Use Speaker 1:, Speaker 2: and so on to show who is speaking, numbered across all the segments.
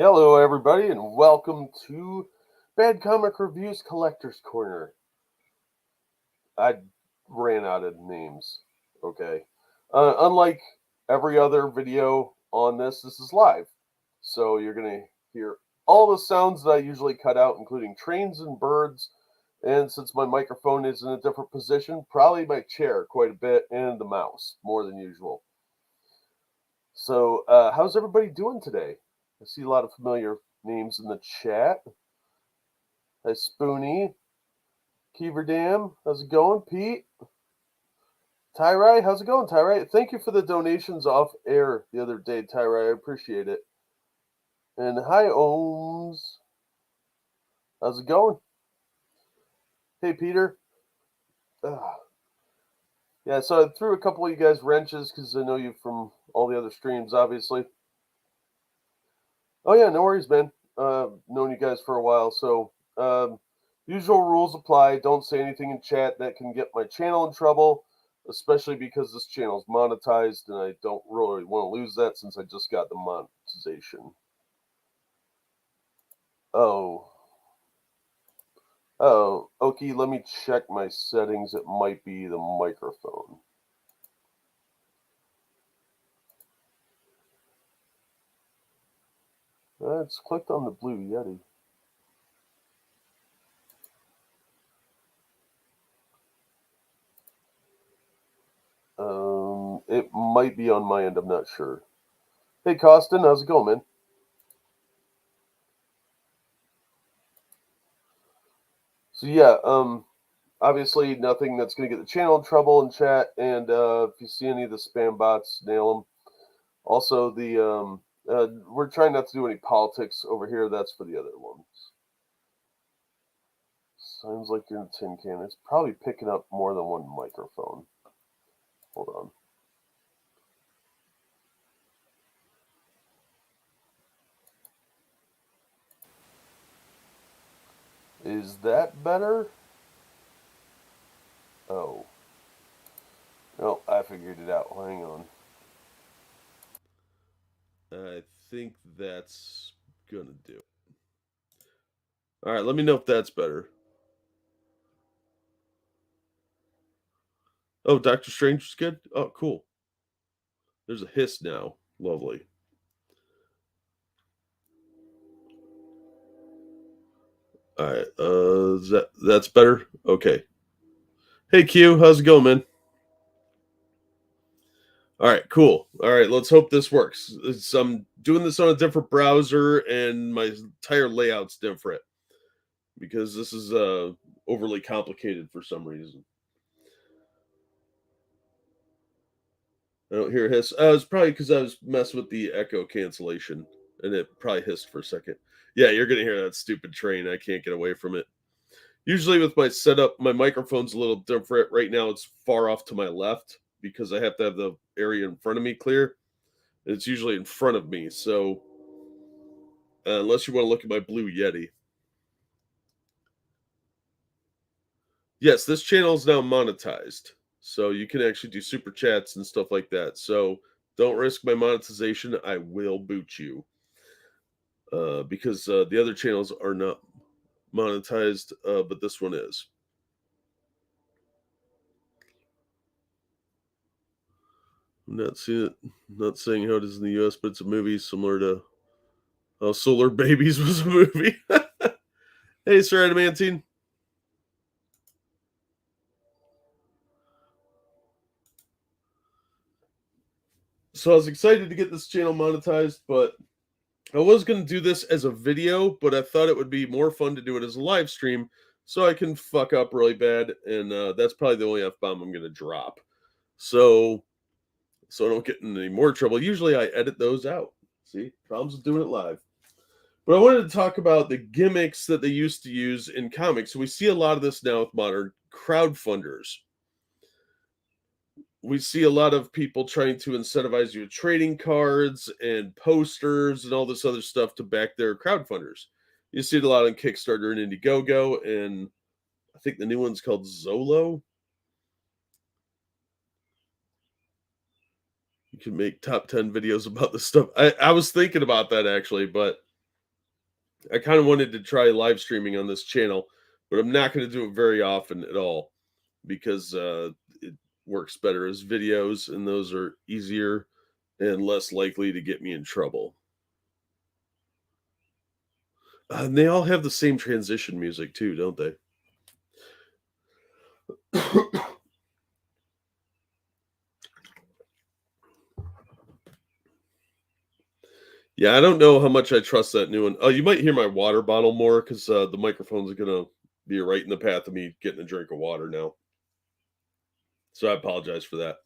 Speaker 1: Hello, everybody, and welcome to Bad Comic Reviews Collector's Corner. I ran out of names. Okay. Unlike every other video on this is live. So you're going to hear all the sounds that I usually cut out, including trains and birds. And since my microphone is in a different position, probably my chair quite a bit and the mouse more than usual. So, how's everybody doing today? I see a lot of familiar names in the chat. Hi, Spoonie. Keever Dam, how's it going? Pete? Tyrai, how's it going, Tyrai? Thank you for the donations off air the other day, Tyrai. I appreciate it. And hi, Ohms. How's it going? Hey, Peter. Yeah, so I threw a couple of you guys wrenches because I know you from all the other streams, obviously. Oh, yeah, no worries, man. Known you guys for a while, so usual rules apply. Don't say anything in chat that can get my channel in trouble, especially because this channel is monetized, and I don't really want to lose that since I just got the monetization. Oh. Oh, okay, let me check my settings. It might be the microphone. It's clicked on the Blue Yeti. It might be on my end. I'm not sure. Hey, Costin, how's it going, man? So yeah, obviously nothing that's going to get the channel in trouble in chat. And if you see any of the spam bots, nail them. Also, we're trying not to do any politics over here. That's for the other ones. Sounds like you're in a tin can. It's probably picking up more than one microphone. Hold on. Is that better? Oh. No, I figured it out. Hang on. I think that's gonna do it. All right, let me know if that's better. Oh, Doctor Strange is good? Oh, cool. There's a hiss now. Lovely. All right. That's better? Okay. Hey Q, how's it going, man? All right, cool. All right, let's hope this works. I'm doing this on a different browser and my entire layout's different because this is overly complicated for some reason. I don't hear a hiss. It's probably because I was messing with the echo cancellation and it probably hissed for a second. Yeah, you're going to hear that stupid train. I can't get away from it. Usually with my setup, my microphone's a little different. Right now it's far off to my left because I have to have the area in front of me clear. It's usually in front of me. So unless you want to look at my Blue Yeti. Yes, this channel is now monetized. So you can actually do super chats and stuff like that. So don't risk my monetization. I will boot you. Because the other channels are not monetized, but this one is. I'm not seeing it. Not saying how it is in the US, but it's a movie similar to how Solar Babies was a movie. Hey, Sir Adamantine. So I was excited to get this channel monetized, but I was going to do this as a video, but I thought it would be more fun to do it as a live stream so I can fuck up really bad. And that's probably the only F-bomb I'm going to drop. So I don't get in any more trouble. Usually I edit those out. See, problems with doing it live. But I wanted to talk about the gimmicks that they used to use in comics. So we see a lot of this now with modern crowdfunders. We see a lot of people trying to incentivize you with trading cards and posters and all this other stuff to back their crowdfunders. You see it a lot on Kickstarter and Indiegogo, and I think the new one's called Zolo. You can make top 10 videos about this stuff. I was thinking about that actually, but I kind of wanted to try live streaming on this channel, but I'm not going to do it very often at all because it works better as videos, and those are easier and less likely to get me in trouble. And they all have the same transition music too, don't they? Yeah, I don't know how much I trust that new one. Oh, you might hear my water bottle more because the microphone's going to be right in the path of me getting a drink of water now. So I apologize for that.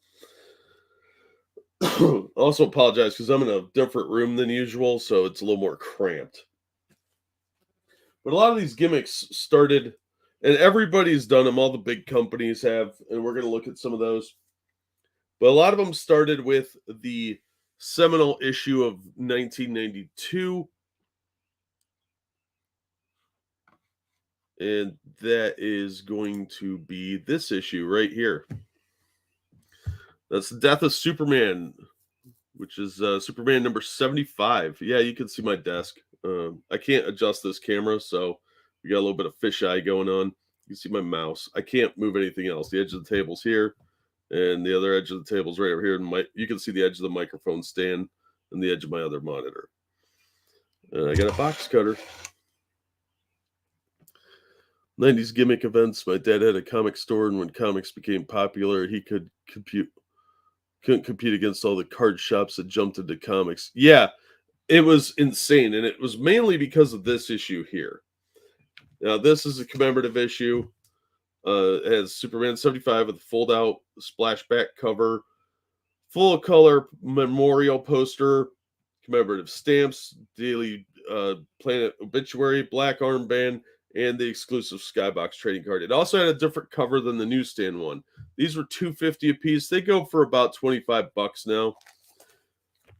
Speaker 1: Also apologize because I'm in a different room than usual, so it's a little more cramped. But a lot of these gimmicks started, and everybody's done them. All the big companies have, and we're going to look at some of those. But a lot of them started with the seminal issue of 1992. And that is going to be this issue right here. That's the Death of Superman, which is Superman number 75. Yeah, you can see my desk. I can't adjust this camera, so we got a little bit of fisheye going on. You can see my mouse. I can't move anything else. The edge of the table's here, and the other edge of the table's right over here. And you can see the edge of the microphone stand and the edge of my other monitor. And I got a box cutter. 90s gimmick events. My dad had a comic store, and when comics became popular, he couldn't compete against all the card shops that jumped into comics. Yeah, it was insane, and it was mainly because of this issue here. Now, this is a commemorative issue. It has Superman 75 with a fold-out splashback cover, full color memorial poster, commemorative stamps, daily Planet obituary, black armband, and the exclusive Skybox trading card. It also had a different cover than the newsstand one. These were $2.50 a piece. They go for about $25 now.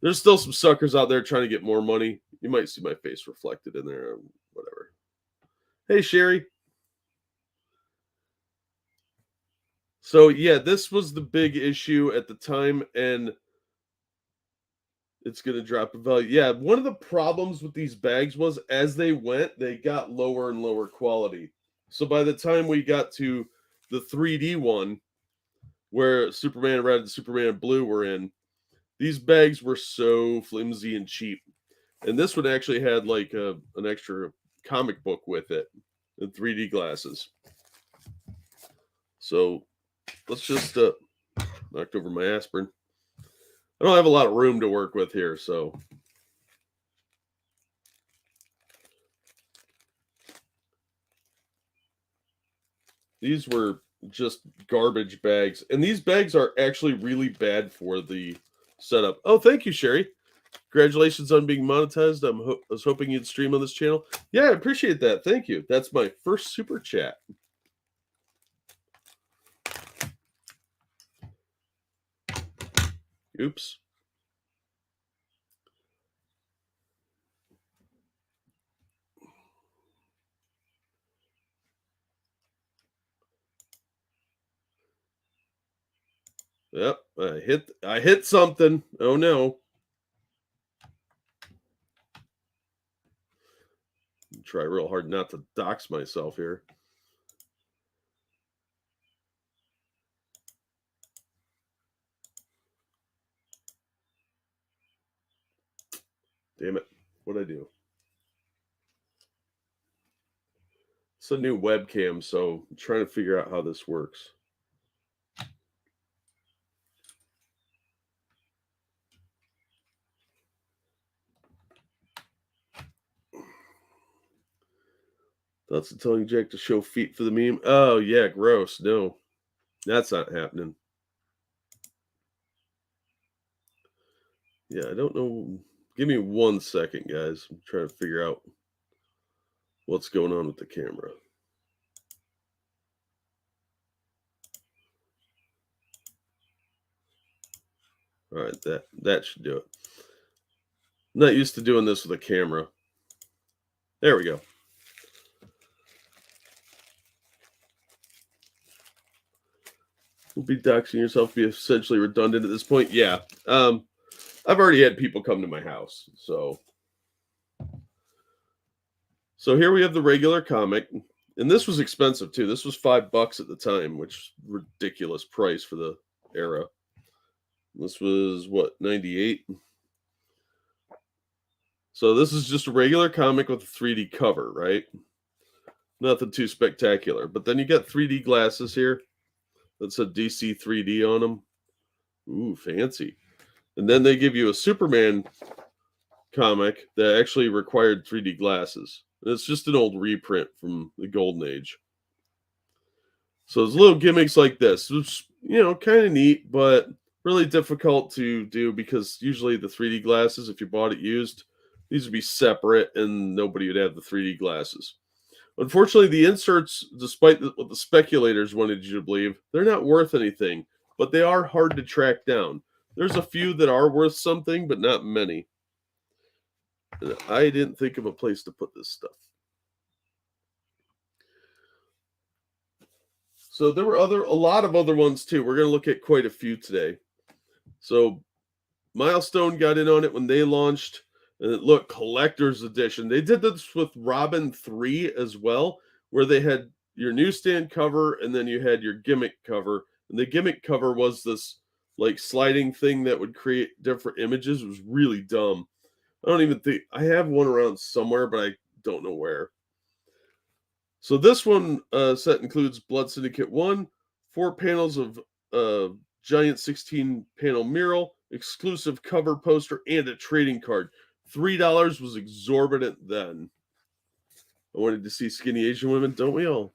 Speaker 1: There's still some suckers out there trying to get more money. You might see my face reflected in there, whatever. Hey, Sherry. So, yeah, this was the big issue at the time, and it's going to drop in value. Yeah, one of the problems with these bags was as they went, they got lower and lower quality. So by the time we got to the 3D one, where Superman Red and Superman Blue were in, these bags were so flimsy and cheap. And this one actually had like an extra comic book with it and 3D glasses. So let's just knocked over my aspirin. I don't have a lot of room to work with here, so these were just garbage bags. And these bags are actually really bad for the setup. Oh, thank you, Sherry. Congratulations on being monetized. I was hoping you'd stream on this channel. Yeah, I appreciate that. Thank you. That's my first super chat. Oops. Yep, I hit something. Oh no. Try real hard not to dox myself here. Damn it. What'd I do? It's a new webcam, so I'm trying to figure out how this works. That's telling Jack to show feet for the meme. Oh, yeah, gross. No, that's not happening. Yeah, I don't know. Give me 1 second, guys. I'm trying to figure out what's going on with the camera. All right, that should do it. I'm not used to doing this with a camera. There we go. Be doxing yourself be essentially redundant at this point. Yeah. I've already had people come to my house, so So here we have the regular comic, and this was expensive too. This was $5 at the time, which ridiculous price for the era. This was what, 98? So this is just a regular comic with a 3D cover, right? Nothing too spectacular. But then you got 3D glasses here. That said DC 3D on them. Ooh, fancy. And then they give you a Superman comic that actually required 3D glasses. And it's just an old reprint from the Golden Age. So there's little gimmicks like this. It's, kind of neat, but really difficult to do because usually the 3D glasses, if you bought it used, these would be separate and nobody would have the 3D glasses. Unfortunately, the inserts, despite what the speculators wanted you to believe, they're not worth anything, but they are hard to track down. There's a few that are worth something, but not many. And I didn't think of a place to put this stuff. So there were a lot of other ones too. We're going to look at quite a few today. So Milestone got in on it when they launched. And look, collector's edition. They did this with Robin 3 as well, where they had your newsstand cover and then you had your gimmick cover. And the gimmick cover was this like sliding thing that would create different images. It was really dumb. I don't even think I have one around somewhere, but I don't know where. So this one set includes Blood Syndicate 1, 4 panels of giant 16-panel mural, exclusive cover poster, and a trading card. $3 was exorbitant then. I wanted to see skinny Asian women, don't we all?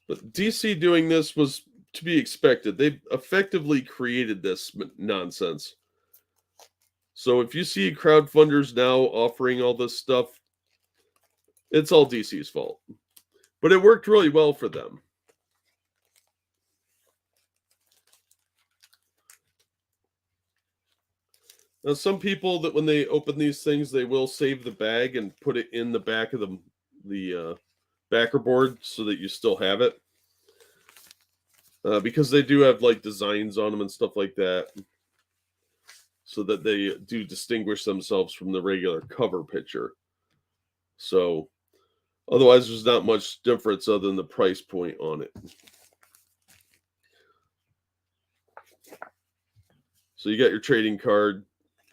Speaker 1: But DC doing this was to be expected. They effectively created this nonsense. So if you see crowdfunders now offering all this stuff, it's all DC's fault. But it worked really well for them. Now, some people that when they open these things, they will save the bag and put it in the back of the backer board so that you still have it. Because they do have like designs on them and stuff like that. So that they do distinguish themselves from the regular cover picture. So otherwise, there's not much difference other than the price point on it. So you got your trading card,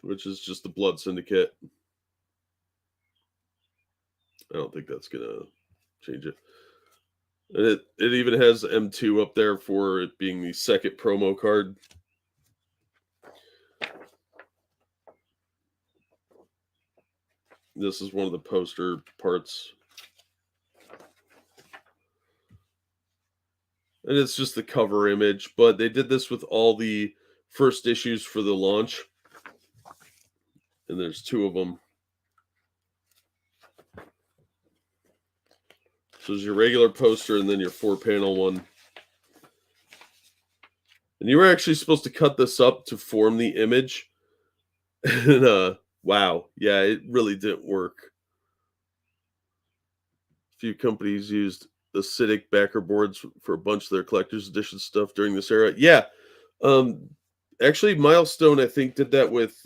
Speaker 1: which is just the Blood Syndicate. I don't think that's going to change it. And it even has M2 up there for it being the second promo card. This is one of the poster parts. And it's just the cover image, but they did this with all the first issues for the launch. And there's 2 of them. So there's your regular poster and then your 4-panel one. And you were actually supposed to cut this up to form the image. And wow, yeah, it really didn't work. A few companies used acidic backer boards for a bunch of their collector's edition stuff during this era. Yeah. Actually, Milestone, I think, did that with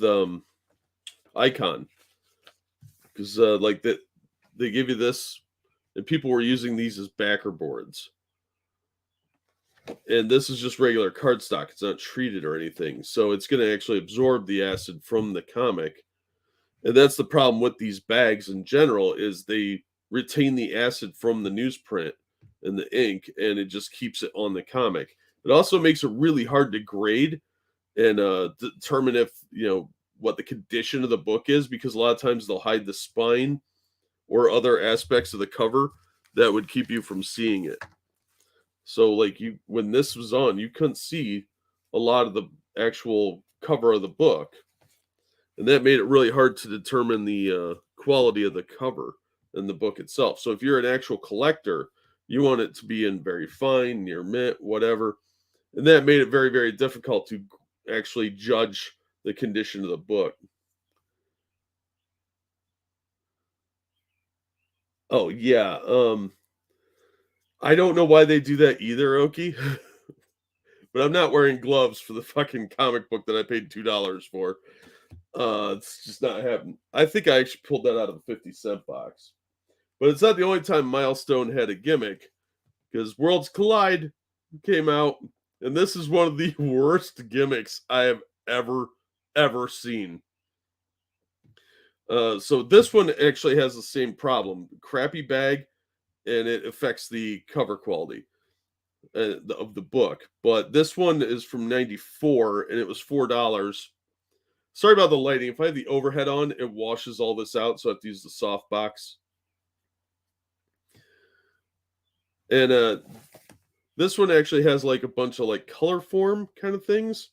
Speaker 1: Icon. Because like that, they give you this, and people were using these as backer boards. And this is just regular cardstock. It's not treated or anything. So it's going to actually absorb the acid from the comic. And that's the problem with these bags in general, is they retain the acid from the newsprint and the ink, and it just keeps it on the comic. It also makes it really hard to grade and determine if, what the condition of the book is, because a lot of times they'll hide the spine or other aspects of the cover that would keep you from seeing it. So like when this was on, you couldn't see a lot of the actual cover of the book. And that made it really hard to determine the quality of the cover and the book itself. So if you're an actual collector, you want it to be in very fine, near mint, whatever. And that made it very, very difficult to actually judge the condition of the book. Oh, yeah. I don't know why they do that either, Oki. But I'm not wearing gloves for the fucking comic book that I paid $2 for. It's just not happening. I think I actually pulled that out of the 50-cent box. But it's not the only time Milestone had a gimmick, because Worlds Collide came out, and this is one of the worst gimmicks I have ever seen. So this one actually has the same problem. Crappy bag, and it affects the cover quality of the book. But this one is from 94, and it was $4. Sorry about the lighting. If I have the overhead on, it washes all this out, so I have to use the soft box. And this one actually has like a bunch of like color form kind of things.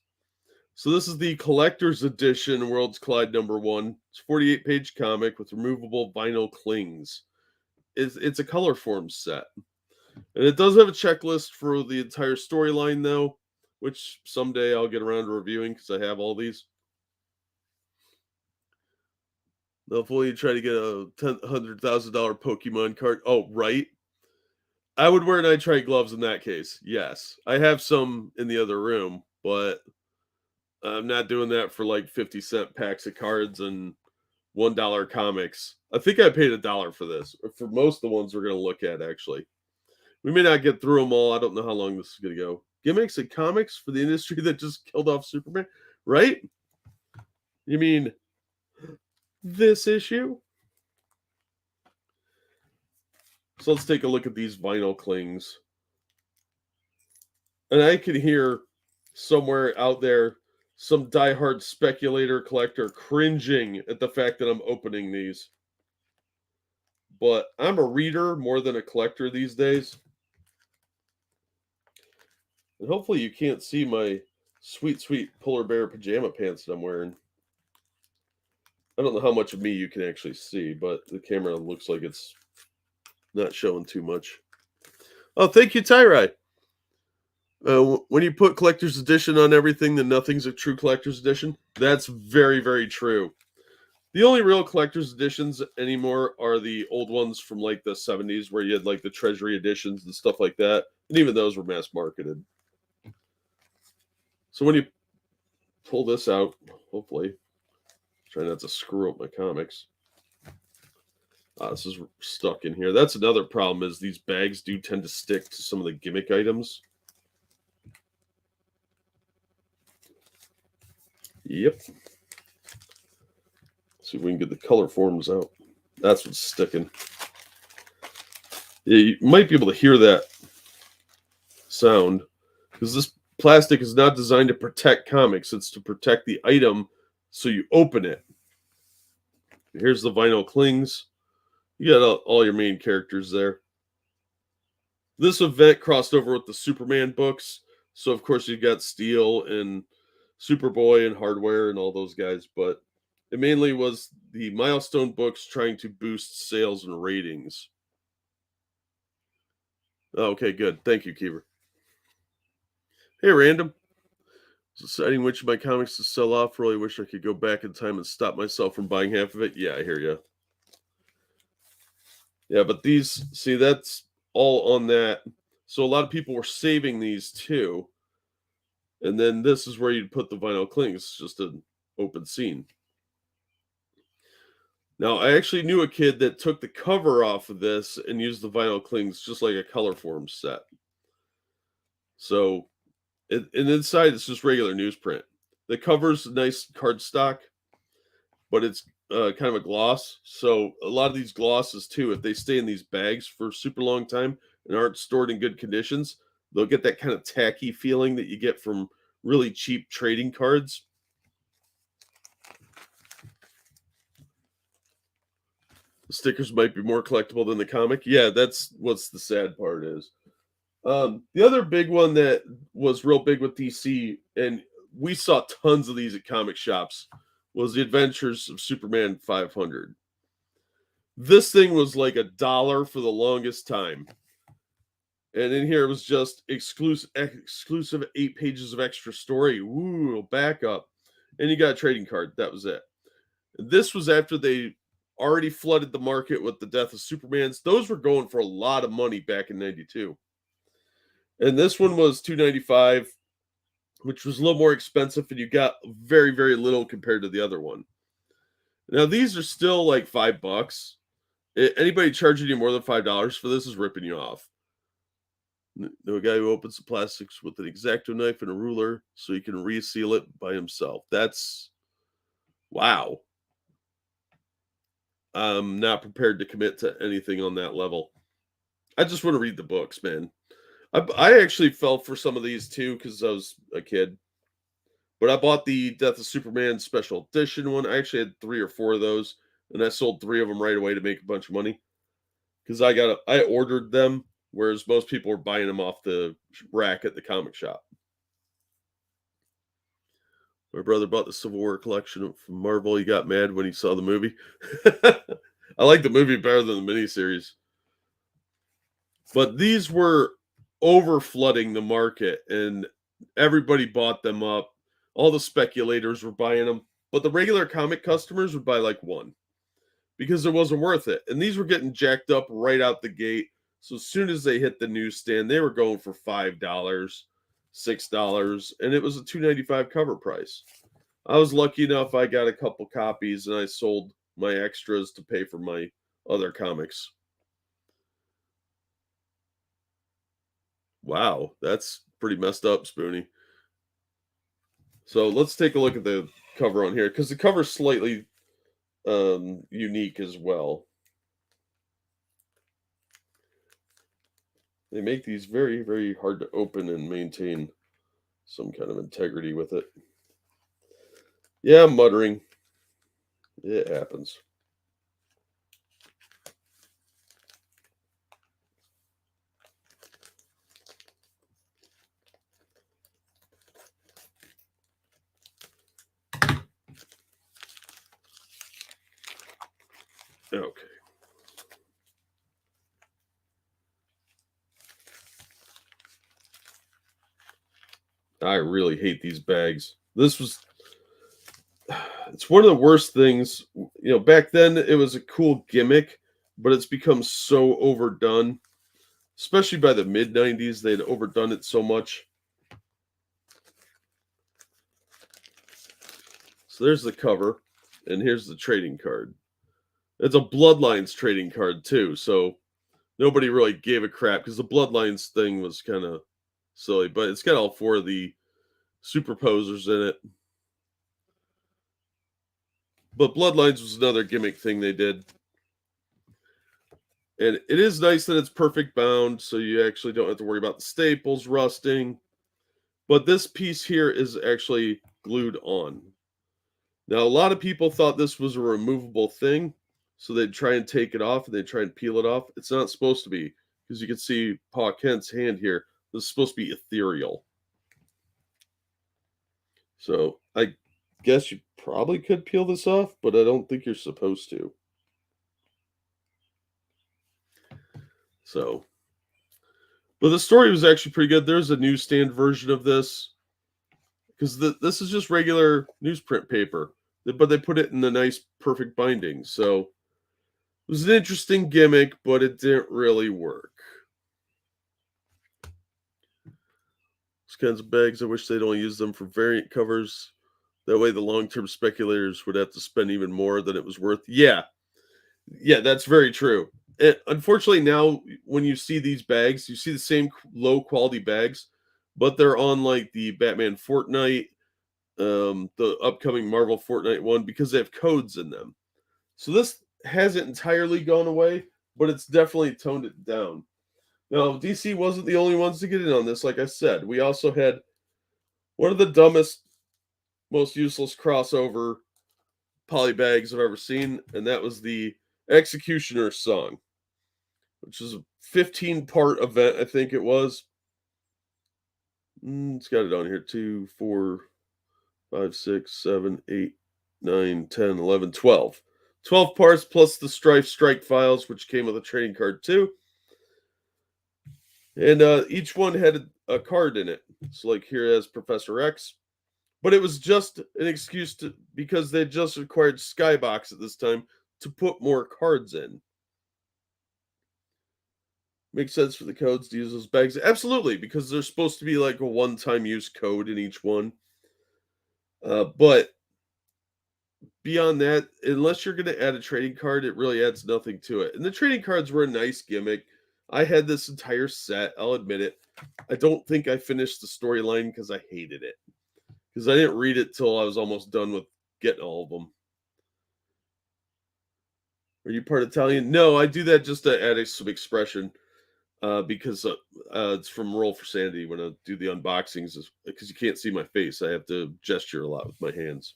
Speaker 1: So this is the collector's edition Worlds Collide #1. It's a 48-page comic with removable vinyl clings. It's a color form set. And it does have a checklist for the entire storyline, though, which someday I'll get around to reviewing because I have all these. Hopefully you try to get a $100,000 Pokemon card. Oh, right. I would wear nitrite gloves in that case. Yes. I have some in the other room, but I'm not doing that for like 50-cent packs of cards and $1 comics. I think I paid $1 for this, or for most of the ones we're going to look at, actually. We may not get through them all. I don't know how long this is going to go. Gimmicks and comics for the industry that just killed off Superman, right? You mean this issue? So let's take a look at these vinyl clings. And I can hear somewhere out there some diehard speculator collector cringing at the fact that I'm opening these. But I'm a reader more than a collector these days. And hopefully you can't see my sweet, sweet polar bear pajama pants that I'm wearing. I don't know how much of me you can actually see, but the camera looks like it's not showing too much. Oh, thank you, Tyrai. When you put collector's edition on everything, then nothing's a true collector's edition. That's very, very true. The only real collector's editions anymore are the old ones from like the 70s, where you had like the treasury editions and stuff like that. And even those were mass marketed. So when you pull this out, hopefully, try not to screw up my comics. This is stuck in here. That's another problem, is these bags do tend to stick to some of the gimmick items. Yep. See if we can get the color forms out. That's what's sticking. Yeah, you might be able to hear that sound, because this plastic is not designed to protect comics. It's to protect the item, so you open it. Here's the vinyl clings. You got all your main characters there. This event crossed over with the Superman books, so of course you got Steel and Superboy and Hardware and all those guys, but it mainly was the Milestone books trying to boost sales and ratings. Okay, good. Thank you, Keeper. Hey, Random. Deciding which of my comics to sell off. Really wish I could go back in time and stop myself from buying half of it. Yeah, I hear you. Yeah, but these, see, that's all on that. So a lot of people were saving these too. And then this is where you'd put the vinyl clings. It's just an open scene. Now, I actually knew a kid that took the cover off of this and used the vinyl clings just like a color form set. So, and inside it's just regular newsprint. The cover's nice cardstock, but it's kind of a gloss. So a lot of these glosses too, if they stay in these bags for a super long time and aren't stored in good conditions, they'll get that kind of tacky feeling that you get from really cheap trading cards. The stickers might be more collectible than the comic. Yeah, that's what's the sad part is. The other big one that was real big with DC, and we saw tons of these at comic shops, was the Adventures of Superman 500. This thing was like $1 for the longest time. And in here it was just exclusive 8 pages of extra story. Ooh, backup. And you got a trading card. That was it. This was after they already flooded the market with the Death of Supermans. Those were going for a lot of money back in 92. And this one was $2.95, which was a little more expensive, and you got very, very little compared to the other one. Now, these are still like $5. Anybody charging you more than $5 for this is ripping you off. The guy who opens the plastics with an X-Acto knife and a ruler so he can reseal it by himself. That's wow. I'm not prepared to commit to anything on that level. I just want to read the books, man. I actually fell for some of these too because I was a kid. But I bought the Death of Superman special edition one. I actually had 3 or 4 of those, and I sold 3 of them right away to make a bunch of money. Because I ordered them, whereas most people were buying them off the rack at the comic shop. My brother bought the Civil War collection from Marvel. He got mad when he saw the movie. I like the movie better than the miniseries. But these were over flooding the market, and everybody bought them up. All the speculators were buying them, but the regular comic customers would buy like 1 because it wasn't worth it. And these were getting jacked up right out the gate. So as soon as they hit the newsstand, they were going for $5, $6, and it was a $2.95 cover price. I was lucky enough I got a couple copies, and I sold my extras to pay for my other comics. Wow, that's pretty messed up, Spoonie. So let's take a look at the cover on here, because the cover's slightly unique as well. They make these very, very hard to open and maintain some kind of integrity with it. Yeah, I'm muttering. It happens. Okay. I really hate these bags. It's one of the worst things. Back then it was a cool gimmick, but it's become so overdone, especially by the mid 90s. They'd overdone it so much. So there's the cover, and here's the trading card. It's a Bloodlines trading card too, so nobody really gave a crap because the Bloodlines thing was kind of silly, but it's got all 4 of the superposers in it. But Bloodlines was another gimmick thing they did. And it is nice that it's perfect bound, so you actually don't have to worry about the staples rusting. But this piece here is actually glued on. Now, a lot of people thought this was a removable thing, so they'd try and take it off, and they'd try and peel it off. It's not supposed to be, because you can see Pa Kent's hand here. This is supposed to be ethereal. So I guess you probably could peel this off, but I don't think you're supposed to. So, but the story was actually pretty good. There's a newsstand version of this, because this is just regular newsprint paper, but they put it in the nice, perfect binding. So it was an interesting gimmick, but it didn't really work. These kinds of bags, I wish they'd only use them for variant covers. That way the long-term speculators would have to spend even more than it was worth. Yeah, that's very true. Unfortunately, now when you see these bags, you see the same low-quality bags, but they're on like the Batman Fortnite, the upcoming Marvel Fortnite one, because they have codes in them. So this hasn't entirely gone away, but it's definitely toned it down. Now, DC wasn't the only ones to get in on this. Like I said, we also had one of the dumbest, most useless crossover polybags I've ever seen, and that was the Executioner song, which is a 15-part event, I think it was. It's got it on here. 2, 4, 5, 6, 7, 8, 9, 10, 11, 12. 12 parts plus the Strife Strike files, which came with a trading card too. And each one had a card in it. So like here it has Professor X. But it was just an excuse because they just acquired Skybox at this time to put more cards in. Makes sense for the codes to use those bags. Absolutely, because there's supposed to be like a one-time use code in each one. But beyond that, unless you're going to add a trading card, it really adds nothing to it. And the trading cards were a nice gimmick. I had this entire set, I'll admit it. I don't think I finished the storyline because I hated it. Because I didn't read it till I was almost done with getting all of them. Are you part Italian? No, I do that just to add some expression. Because it's from Roll for Sanity when I do the unboxings, because you can't see my face. I have to gesture a lot with my hands.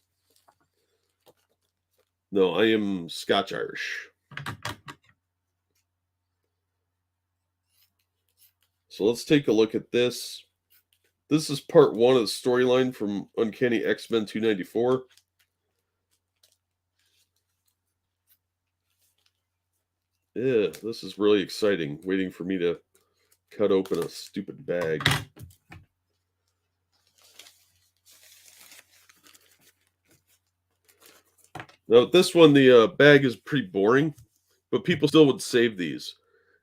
Speaker 1: No, I am Scotch-Irish. So let's take a look at this. This is part 1 of the storyline from Uncanny X-Men 294. Yeah, this is really exciting. Waiting for me to cut open a stupid bag. Now, this one, the bag is pretty boring, but people still would save these.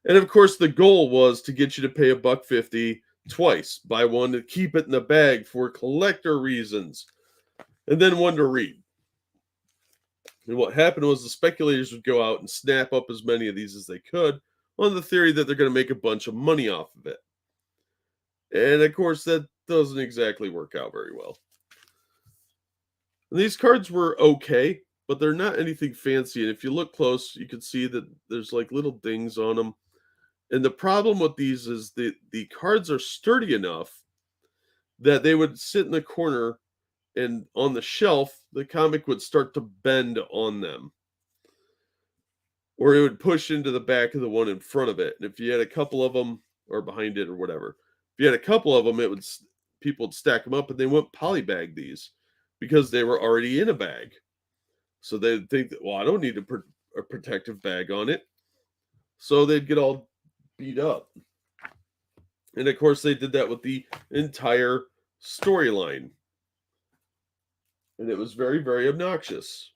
Speaker 1: And of course, the goal was to get you to pay $1.50 twice. Buy one to keep it in the bag for collector reasons, and then one to read. And what happened was the speculators would go out and snap up as many of these as they could on the theory that they're going to make a bunch of money off of it. And of course, that doesn't exactly work out very well. And these cards were okay, but they're not anything fancy. And if you look close, you can see that there's like little dings on them. And the problem with these is the cards are sturdy enough that they would sit in the corner, and on the shelf, the comic would start to bend on them. Or it would push into the back of the one in front of it. And if you had a couple of them, or behind it, or whatever, if you had a couple of them, people would stack them up, and they wouldn't polybag these because they were already in a bag. So they'd think that, well, I don't need a protective bag on it. So they'd get all beat up. And of course, they did that with the entire storyline. And it was very, very obnoxious.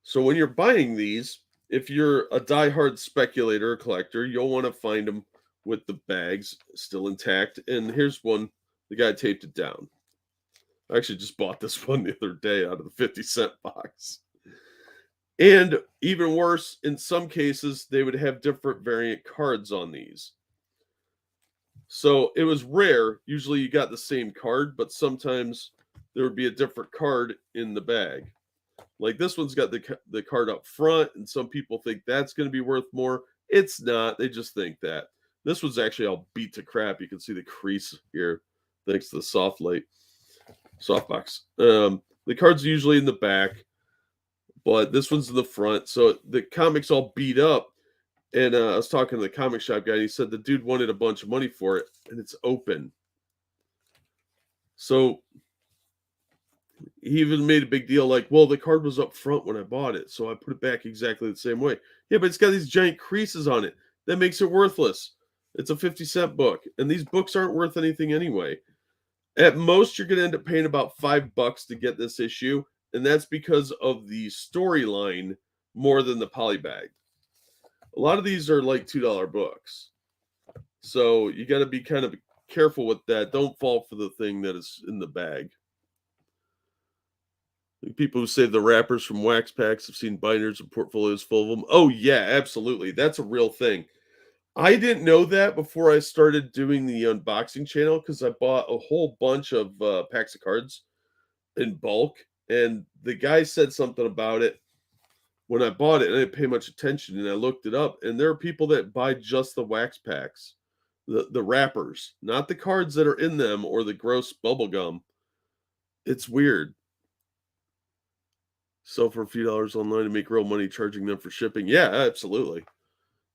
Speaker 1: So when you're buying these, if you're a diehard speculator or collector, you'll want to find them with the bags still intact. And here's one. The guy taped it down. I actually just bought this one the other day out of the 50-cent box. And even worse, in some cases, they would have different variant cards on these. So it was rare. Usually you got the same card, but sometimes there would be a different card in the bag. Like this one's got the card up front, and some people think that's going to be worth more. It's not. They just think that. This one's actually all beat to crap. You can see the crease here thanks to the softbox. The card's usually in the back, but this one's in the front. So the comic's all beat up. And I was talking to the comic shop guy, and he said the dude wanted a bunch of money for it, and it's open. So he even made a big deal like, well, the card was up front when I bought it, so I put it back exactly the same way. Yeah, but it's got these giant creases on it. That makes it worthless. It's a 50-cent book, and these books aren't worth anything anyway. At most, you're going to end up paying about $5 to get this issue, and that's because of the storyline more than the polybag. A lot of these are like $2 books. So you got to be kind of careful with that. Don't fall for the thing that is in the bag. People who save the wrappers from wax packs have seen binders and portfolios full of them. Oh, yeah, absolutely. That's a real thing. I didn't know that before I started doing the unboxing channel because I bought a whole bunch of packs of cards in bulk. And the guy said something about it when I bought it. And I didn't pay much attention. And I looked it up. And there are people that buy just the wax packs, the wrappers, not the cards that are in them or the gross bubble gum. It's weird. Sell for a few dollars online to make real money charging them for shipping. Yeah, absolutely.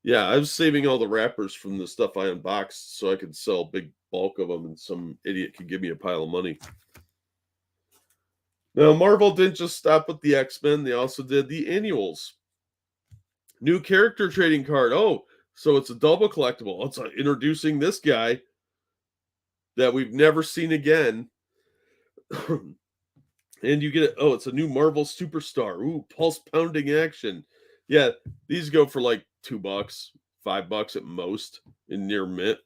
Speaker 1: Yeah, I was saving all the wrappers from the stuff I unboxed so I could sell a big bulk of them and some idiot could give me a pile of money. Now, Marvel didn't just stop with the X-Men. They also did the annuals. New character trading card. Oh, so it's a double collectible. It's introducing this guy that we've never seen again. And you get it's a new Marvel Superstar. Ooh, pulse pounding action. Yeah, these go for like $2, $5 at most in near mint.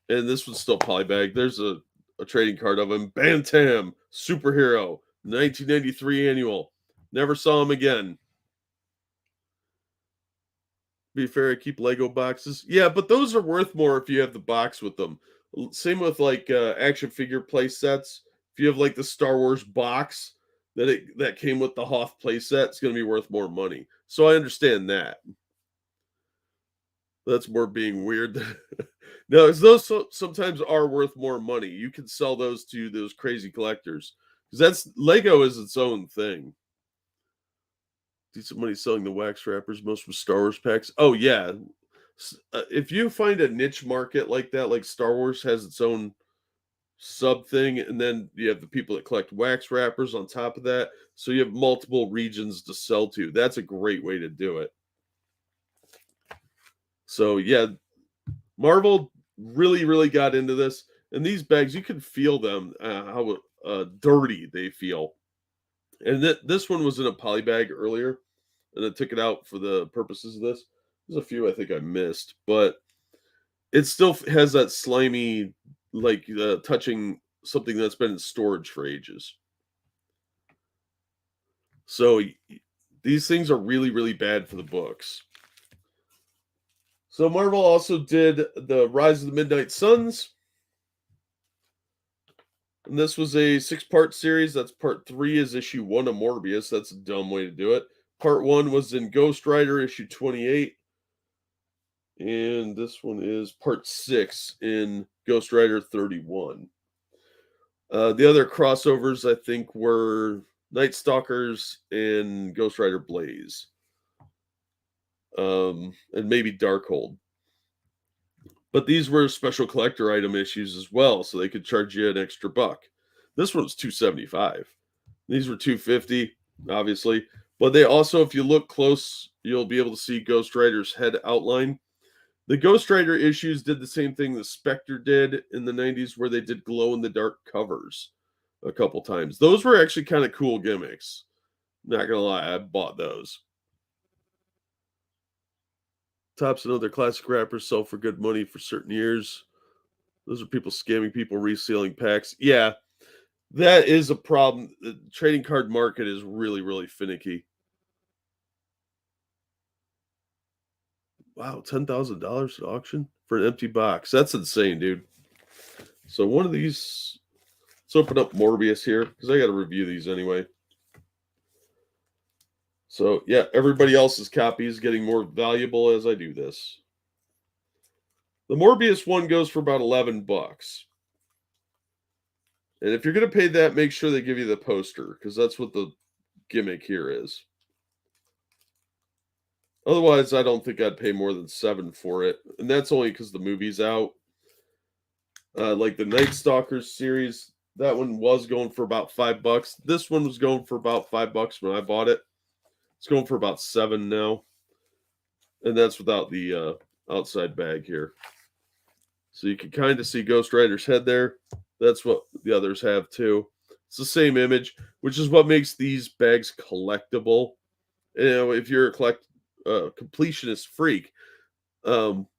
Speaker 1: And this one's still polybag. There's a trading card of him. Bantam, superhero, 1993 annual. Never saw him again. Be fair, I keep Lego boxes. Yeah, but those are worth more if you have the box with them. Same with like action figure play sets. If you have like the Star Wars box that came with the Hoth play set, it's going to be worth more money. So I understand that. That's more being weird. No, those sometimes are worth more money. You can sell those to those crazy collectors because that's Lego is its own thing. Decent money selling the wax wrappers, most from Star Wars packs. Oh yeah, if you find a niche market like that, like Star Wars has its own sub thing, and then you have the people that collect wax wrappers on top of that, so you have multiple regions to sell to. That's a great way to do it. So yeah, Marvel really got into this, and these bags you can feel them how dirty they feel. And this one was in a poly bag earlier, and I took it out for the purposes of this. There's a few I think I missed, but it still has that slimy, like touching something that's been in storage for ages. So these things are really bad for the books. So Marvel also did the Rise of the Midnight Suns. And this was a 6-part series. That's part 3 is issue 1 of Morbius. That's a dumb way to do it. Part 1 was in Ghost Rider, issue 28. And this one is part 6 in Ghost Rider 31. The other crossovers, I think, were Night Stalkers and Ghost Rider Blaze. And maybe Darkhold. But these were special collector item issues as well, so they could charge you an extra buck. This one was $275. These were $250, obviously. But they also, if you look close, you'll be able to see Ghost Rider's head outline. The Ghost Rider issues did the same thing the Spectre did in the 90s, where they did glow-in-the-dark covers a couple times. Those were actually kind of cool gimmicks. Not going to lie, I bought those. Tops and other classic wrappers sell for good money for certain years. Those are people scamming people, reselling packs. Yeah, that is a problem. The trading card market is really finicky. Wow, $10,000 at auction for an empty box. That's insane, dude. So one of these, let's open up Morbius here because I got to review these anyway. So yeah, everybody else's copy is getting more valuable as I do this. The Morbius one goes for about $11. And if you're going to pay that, make sure they give you the poster, because that's what the gimmick here is. Otherwise, I don't think I'd pay more than $7 for it. And that's only because the movie's out. Like the Night Stalkers series, that one was going for about $5. This one was going for about $5 when I bought it. It's going for about $7 now. And that's without the outside bag here. So you can kind of see Ghost Rider's head there. That's what the others have too. It's the same image, which is what makes these bags collectible. You know, if you're a completionist freak,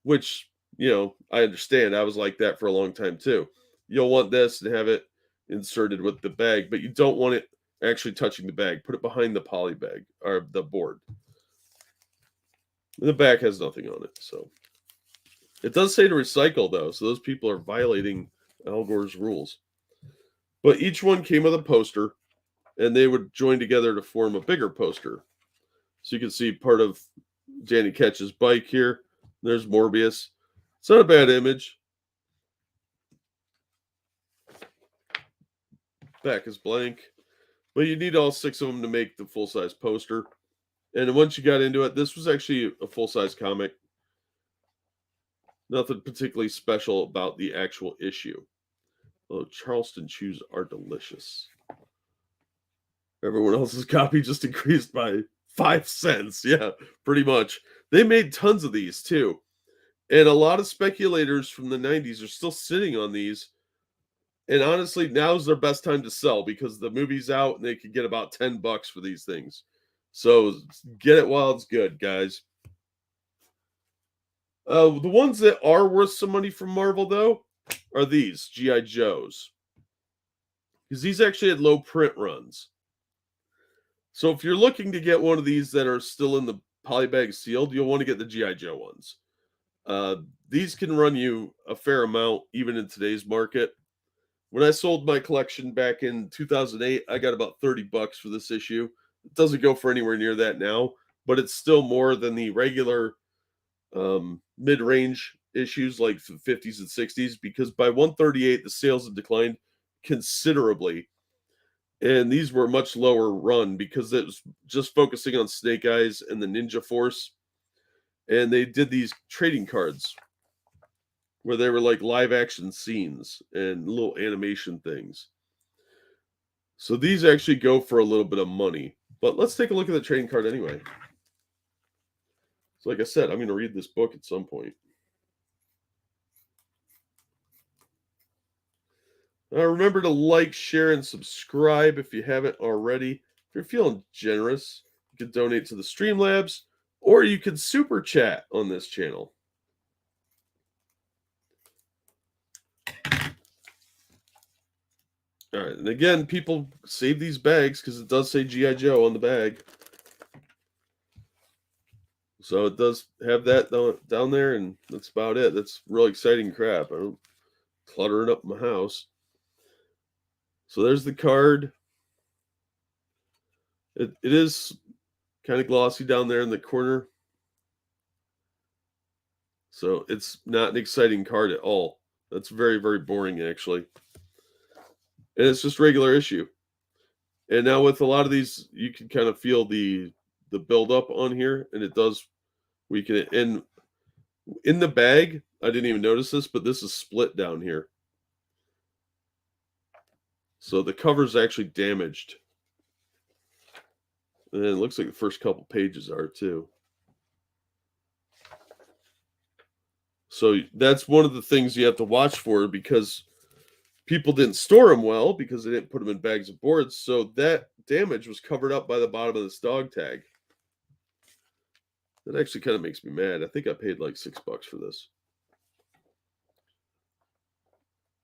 Speaker 1: which, you know, I understand. I was like that for a long time too. You'll want this and have it inserted with the bag, but you don't want it actually touching the bag. Put it behind the poly bag or the board. The back has nothing on it, so it does say to recycle though, so those people are violating Al Gore's rules. But each one came with a poster, and they would join together to form a bigger poster. So you can see part of Danny Ketch's bike here. There's Morbius. It's not a bad image. Back is blank. But you need all 6 of them to make the full-size poster. And once you got into it, this was actually a full-size comic. Nothing particularly special about the actual issue. Oh, Charleston chews are delicious. Everyone else's copy just increased by 5 cents. Yeah, pretty much. They made tons of these too. And a lot of speculators from the 90s are still sitting on these. And honestly, now's their best time to sell because the movie's out and they could get about $10 for these things. So get it while it's good, guys. The ones that are worth some money from Marvel, though, are these G.I. Joes. Because these actually had low print runs. So if you're looking to get one of these that are still in the polybag sealed, you'll want to get the G.I. Joe ones. These can run you a fair amount, even in today's market. When I sold my collection back in 2008, I got about $30 for this issue. It doesn't go for anywhere near that now, but it's still more than the regular mid-range issues like the 50s and 60s, because by 138, the sales have declined considerably. And these were much lower run because it was just focusing on Snake Eyes and the Ninja Force. And they did these trading cards where they were like live action scenes and little animation things. So these actually go for a little bit of money. But let's take a look at the trading card anyway. So like I said, I'm going to read this book at some point. Remember to like, share, and subscribe if you haven't already. If you're feeling generous, you can donate to the Streamlabs, or you can super chat on this channel. All right, and again, people save these bags because it does say G.I. Joe on the bag. So it does have that down there, and that's about it. That's really exciting crap. I don't clutter it up my house. So there's the card. It is kind of glossy down there in the corner. So it's not an exciting card at all. That's very, very boring, actually. And it's just regular issue. And now with a lot of these, you can kind of feel the buildup on here, and it does. We can in the bag. I didn't even notice this, but this is split down here. So the cover's actually damaged. And it looks like the first couple pages are too. So that's one of the things you have to watch for, because people didn't store them well because they didn't put them in bags of boards. So that damage was covered up by the bottom of this dog tag. That actually kind of makes me mad. I think I paid like $6 for this.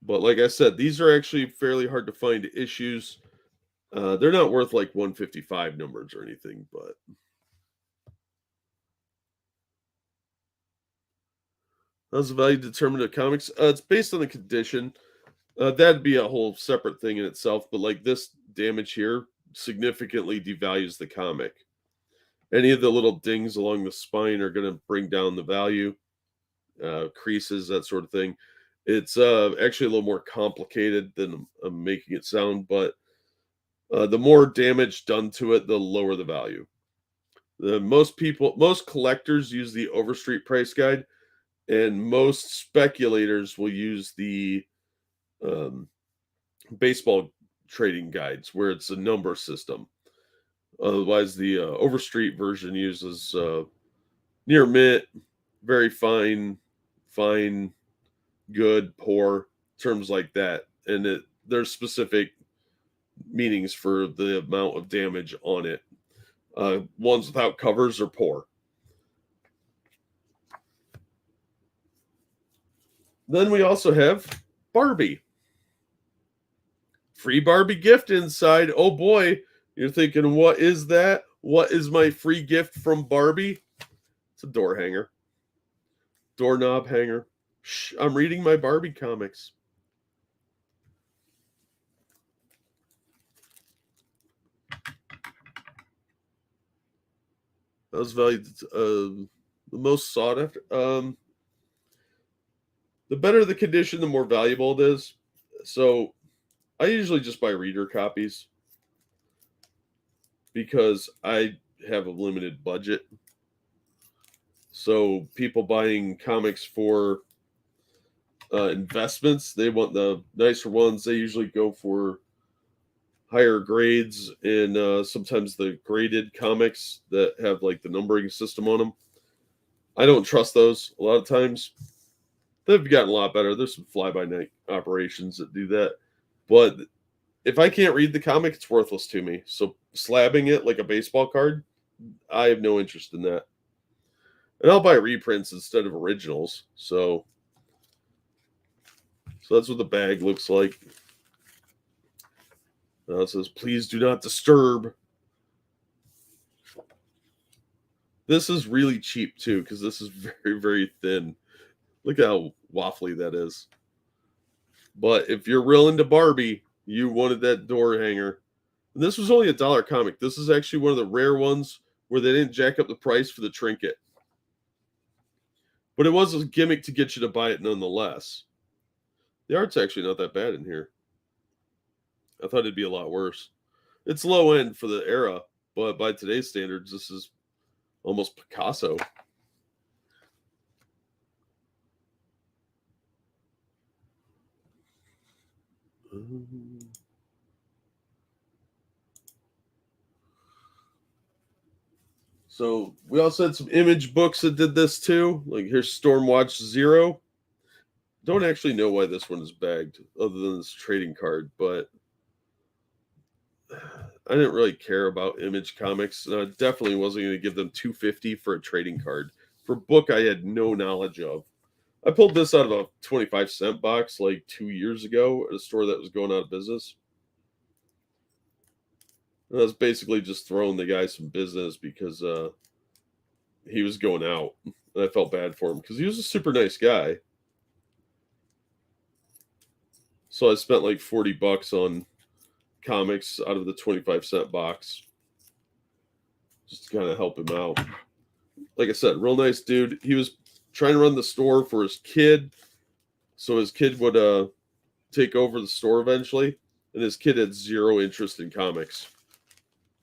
Speaker 1: But like I said, these are actually fairly hard to find issues. They're not worth like 155 numbers or anything, but how's the value determined in comics? It's based on the condition. That'd be a whole separate thing in itself, but like this damage here significantly devalues the comic. Any of the little dings along the spine are going to bring down the value, creases, that sort of thing. It's actually a little more complicated than I'm making it sound, but the more damage done to it, the lower the value. Most collectors use the Overstreet price guide, and most speculators will use the baseball trading guides, where it's a number system. Otherwise, the Overstreet version uses near mint, very fine, good, poor, terms like that. And there's specific meanings for the amount of damage on it. Ones without covers are poor. Then we also have Barbie. Free Barbie gift inside. Oh boy, you're thinking, what is that? What is my free gift from Barbie? It's a door hanger. Doorknob hanger. Shh, I'm reading my Barbie comics. That was valued the most sought after. The better the condition, the more valuable it is. So I usually just buy reader copies because I have a limited budget. So people buying comics for investments, they want the nicer ones. They usually go for higher grades, and sometimes the graded comics that have like the numbering system on them. I don't trust those a lot of times. They've gotten a lot better. There's some fly-by-night operations that do that. But if I can't read the comic, it's worthless to me. So slabbing it like a baseball card, I have no interest in that. And I'll buy reprints instead of originals. So that's what the bag looks like. Now it says, please do not disturb. This is really cheap too, because this is very, very thin. Look how waffly that is. But if you're real into Barbie, you wanted that door hanger. And this was only $1 comic. This is actually one of the rare ones where they didn't jack up the price for the trinket. But it was a gimmick to get you to buy it nonetheless. The art's actually not that bad in here. I thought it'd be a lot worse. It's low end for the era, but by today's standards, this is almost Picasso. So we also had some Image books that did this too. Like here's Stormwatch Zero. Don't actually know why this one is bagged, other than this trading card, but I didn't really care about Image comics, and I definitely wasn't going to give them $250 for a trading card for a book I had no knowledge of. I pulled this out of a 25-cent box like 2 years ago at a store that was going out of business. And I was basically just throwing the guy some business because he was going out. And I felt bad for him because he was a super nice guy. So I spent like $40 on comics out of the 25-cent box just to kind of help him out. Like I said, real nice dude. He was trying to run the store for his kid, so his kid would take over the store eventually, and his kid had zero interest in comics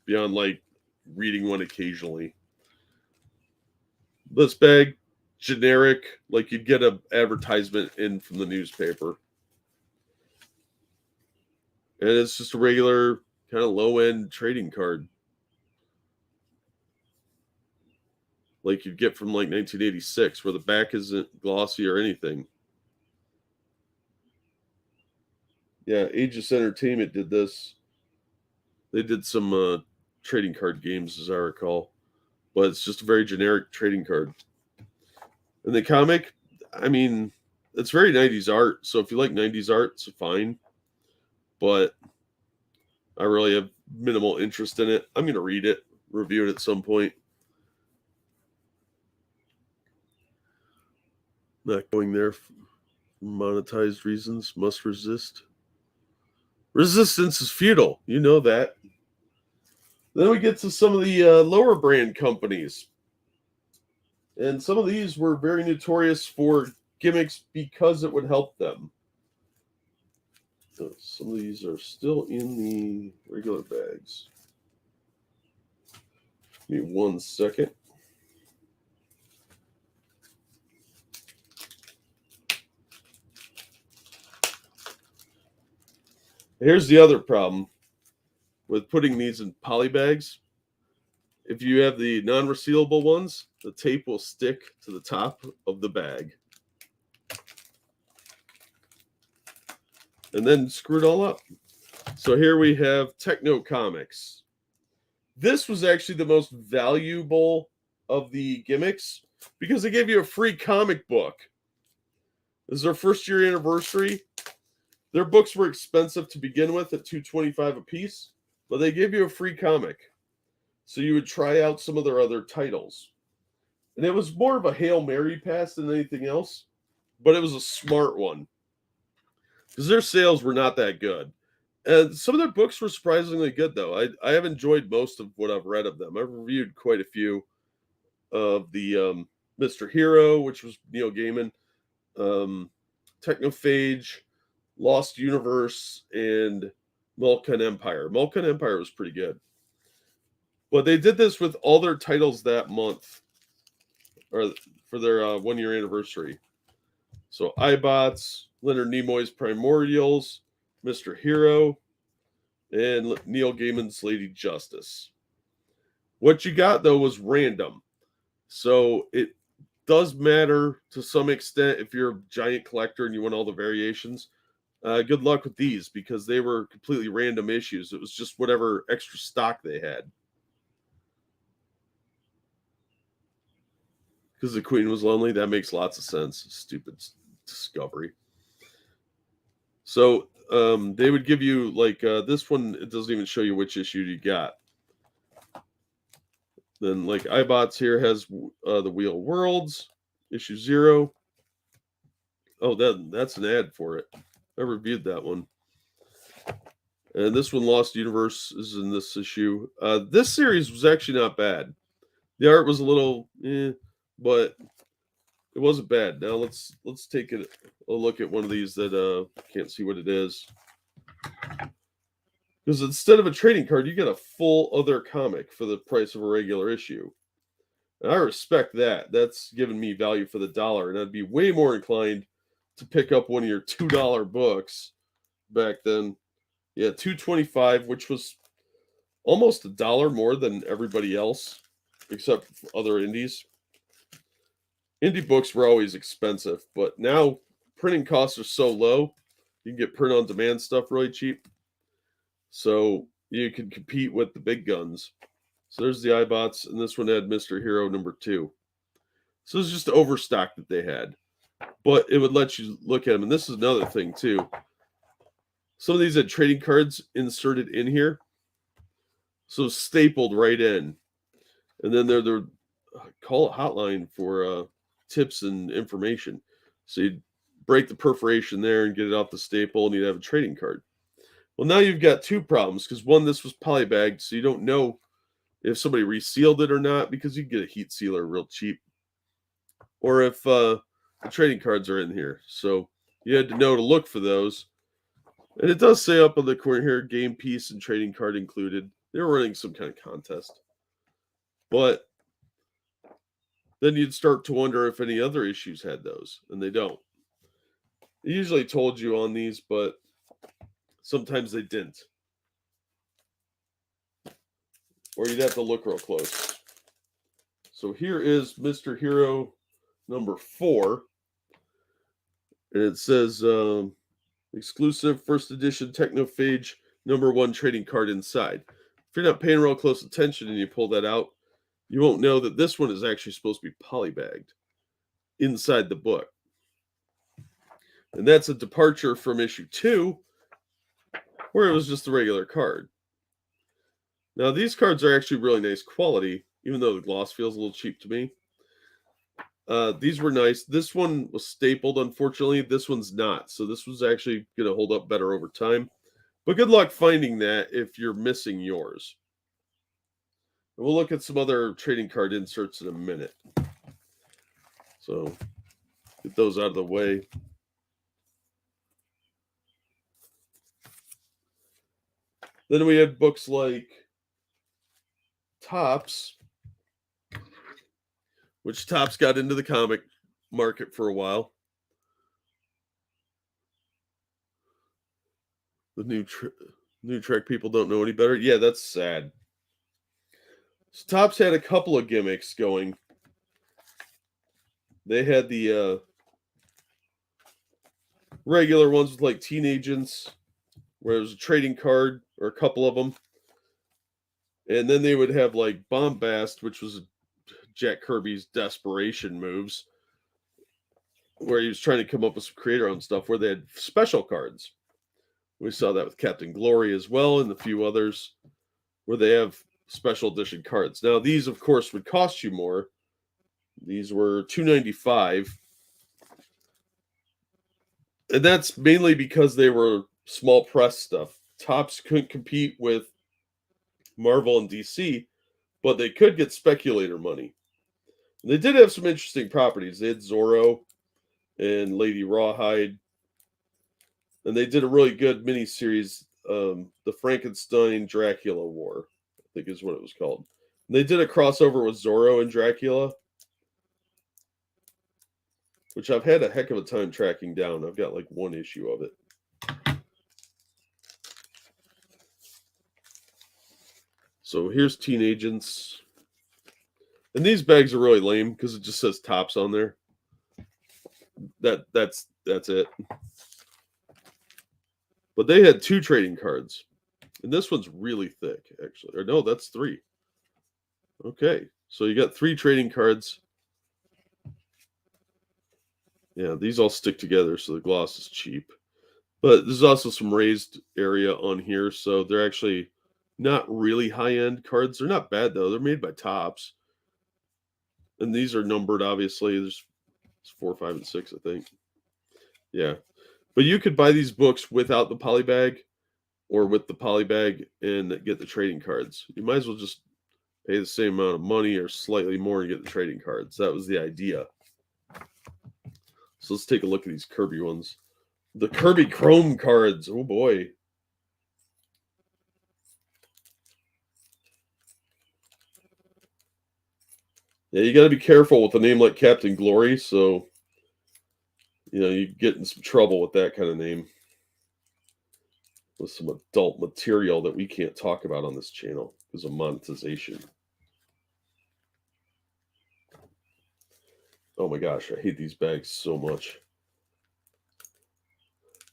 Speaker 1: beyond like reading one occasionally. This bag, generic, like you'd get an advertisement in from the newspaper. And it's just a regular kind of low-end trading card. Like you'd get from like 1986, where the back isn't glossy or anything. Yeah, Aegis Entertainment did this. They did some trading card games, as I recall. But it's just a very generic trading card. And the comic, I mean, it's very 90s art. So if you like 90s art, it's fine. But I really have minimal interest in it. I'm going to read it, review it at some point. Not going there for monetized reasons. Must resist. Resistance is futile. You know that. Then we get to some of the lower brand companies. And some of these were very notorious for gimmicks because it would help them. So some of these are still in the regular bags. Give me 1 second. Here's the other problem with putting these in poly bags. If you have the non-resealable ones, the tape will stick to the top of the bag. And then screw it all up. So here we have Techno Comics. This was actually the most valuable of the gimmicks because they gave you a free comic book. This is their first year anniversary. Their books were expensive to begin with at $2.25 a piece, but they gave you a free comic. So you would try out some of their other titles. And it was more of a Hail Mary pass than anything else, but it was a smart one. Because their sales were not that good. And some of their books were surprisingly good, though. I have enjoyed most of what I've read of them. I've reviewed quite a few of the Mr. Hero, which was Neil Gaiman, Technophage, Lost Universe, and Malkan Empire. Malkan Empire was pretty good. But they did this with all their titles that month, or for their 1 year anniversary. So iBots, Leonard Nimoy's Primordials, Mr. Hero, and Neil Gaiman's Lady Justice. What you got, though, was random. So it does matter to some extent if you're a giant collector and you want all the variations. good luck with these because they were completely random issues. It was just whatever extra stock they had. Because the queen was lonely, that makes lots of sense. Stupid discovery. So they would give you like this one. It doesn't even show you which issue you got. Then like iBots here has the Wheel of Worlds issue 0. Oh, that's an ad for it. I reviewed that one. And this one, Lost Universe, is in this issue. This series was actually not bad. The art was a little, but it wasn't bad. Now let's take a look at one of these that can't see what it is. Because instead of a trading card, you get a full other comic for the price of a regular issue. And I respect that. That's giving me value for the dollar. And I'd be way more inclined to pick up one of your $2 books back then. Yeah, $2.25, which was almost $1 more than everybody else, except other indies. Indie books were always expensive, but now printing costs are so low, you can get print-on-demand stuff really cheap. So you can compete with the big guns. So there's the iBots, and this one had Mr. Hero number 2. So it's just overstock that they had. But it would let you look at them. And this is another thing, too. Some of these had trading cards inserted in here. So stapled right in. And then they're call it hotline for tips and information. So you'd break the perforation there and get it off the staple, and you'd have a trading card. Well, now you've got two problems, because one, this was polybagged, so you don't know if somebody resealed it or not, because you can get a heat sealer real cheap. Or if the trading cards are in here. So you had to know to look for those. And it does say up on the corner here, game piece and trading card included. They were running some kind of contest. But then you'd start to wonder if any other issues had those, and they don't. They usually told you on these, but sometimes they didn't. Or you'd have to look real close. So here is Mr. Hero number 4. And it says exclusive first edition Technophage number 1 trading card inside. If you're not paying real close attention and you pull that out, you won't know that this one is actually supposed to be polybagged inside the book. And that's a departure from issue 2, where it was just a regular card. Now, these cards are actually really nice quality, even though the gloss feels a little cheap to me. These were nice. This one was stapled, unfortunately. This one's not. So this was actually going to hold up better over time. But good luck finding that if you're missing yours. And we'll look at some other trading card inserts in a minute. So get those out of the way. Then we had books like Topps, which Topps got into the comic market for a while. The new Trek people don't know any better. Yeah, that's sad. So Topps had a couple of gimmicks going. They had the regular ones with like Teen Agents, where it was a trading card, or a couple of them. And then they would have like Bombast, which was Jack Kirby's desperation moves, where he was trying to come up with some creator-owned stuff, where they had special cards. We saw that with Captain Glory as well, and a few others, where they have special edition cards. Now, these, of course, would cost you more. These were $2.95. And that's mainly because they were small press stuff. Topps couldn't compete with Marvel and DC, but they could get Speculator money. And they did have some interesting properties. They had Zoro and Lady Rawhide. And they did a really good miniseries, the Frankenstein Dracula War, I think is what it was called. And they did a crossover with Zoro and Dracula, which I've had a heck of a time tracking down. I've got like one issue of it. So here's Teen Agents. And these bags are really lame because it just says Topps on there. That's it. But they had 2 trading cards. And this one's really thick, actually. Or no, that's 3. Okay, so you got 3 trading cards. Yeah, these all stick together, so the gloss is cheap. But there's also some raised area on here, so they're actually not really high-end cards. They're not bad, though. They're made by Topps. And these are numbered, obviously. There's 4, 5, and 6, I think. Yeah. But you could buy these books without the poly bag or with the poly bag and get the trading cards. You might as well just pay the same amount of money or slightly more and get the trading cards. That was the idea. So let's take a look at these Kirby ones. The Kirby Chrome cards. Oh, boy. Yeah, you got to be careful with a name like Captain Glory, so, you get in some trouble with that kind of name. With some adult material that we can't talk about on this channel because of monetization. Oh my gosh, I hate these bags so much.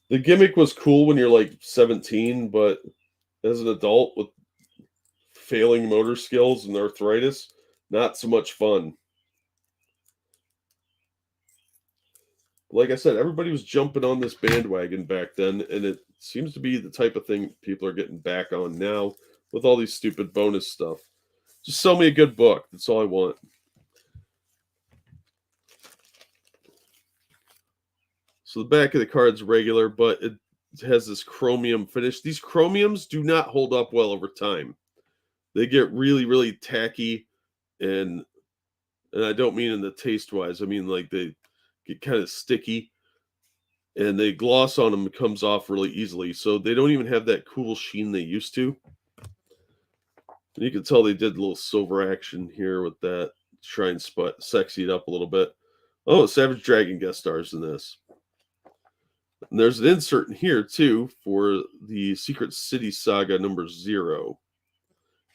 Speaker 1: The gimmick was cool when you're like 17, but as an adult with failing motor skills and arthritis, not so much fun. Like I said, everybody was jumping on this bandwagon back then, and it seems to be the type of thing people are getting back on now with all these stupid bonus stuff. Just sell me a good book. That's all I want. So the back of the card's regular, but it has this chromium finish. These chromiums do not hold up well over time. They get really, really tacky, and I don't mean in the taste-wise. I mean like they get kind of sticky, and they gloss on them. It comes off really easily, so they don't even have that cool sheen they used to. And you can tell they did a little silver action here with that, try and sexy it up a little bit. Oh, Savage Dragon guest stars in this. And there's an insert in here, too, for the Secret City Saga number 0.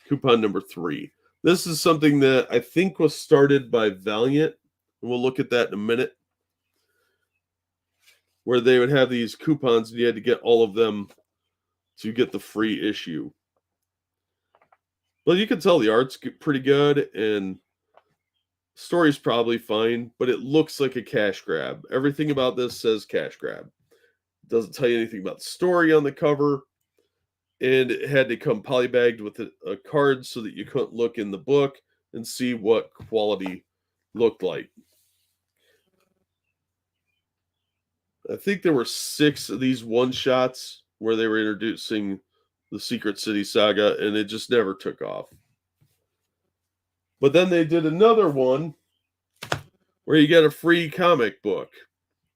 Speaker 1: Coupon number 3. This is something that I think was started by Valiant. And we'll look at that in a minute. Where they would have these coupons and you had to get all of them to get the free issue. Well, you can tell the art's pretty good and story's probably fine, but it looks like a cash grab. Everything about this says cash grab. It doesn't tell you anything about the story on the cover. And it had to come polybagged with a card so that you couldn't look in the book and see what quality looked like. I think there were 6 of these one-shots where they were introducing the Secret City Saga, and it just never took off. But then they did another one where you get a free comic book,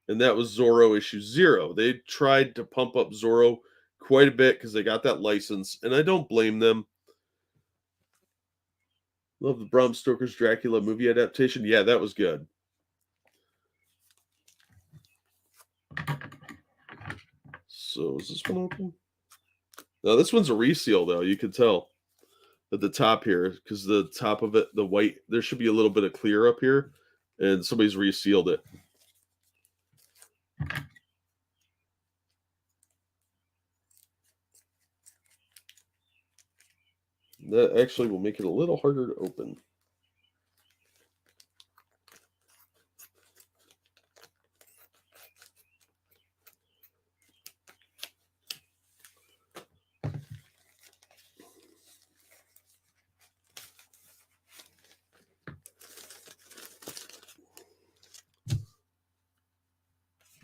Speaker 1: and that was Zoro issue 0. They tried to pump up Zoro quite a bit because they got that license, and I don't blame them. Love the Bram Stoker's Dracula movie adaptation. Yeah, that was good. So is this one open? No, this one's a reseal, though. You can tell at the top here because the top of it, the white, there should be a little bit of clear up here, and somebody's resealed it. That actually will make it a little harder to open.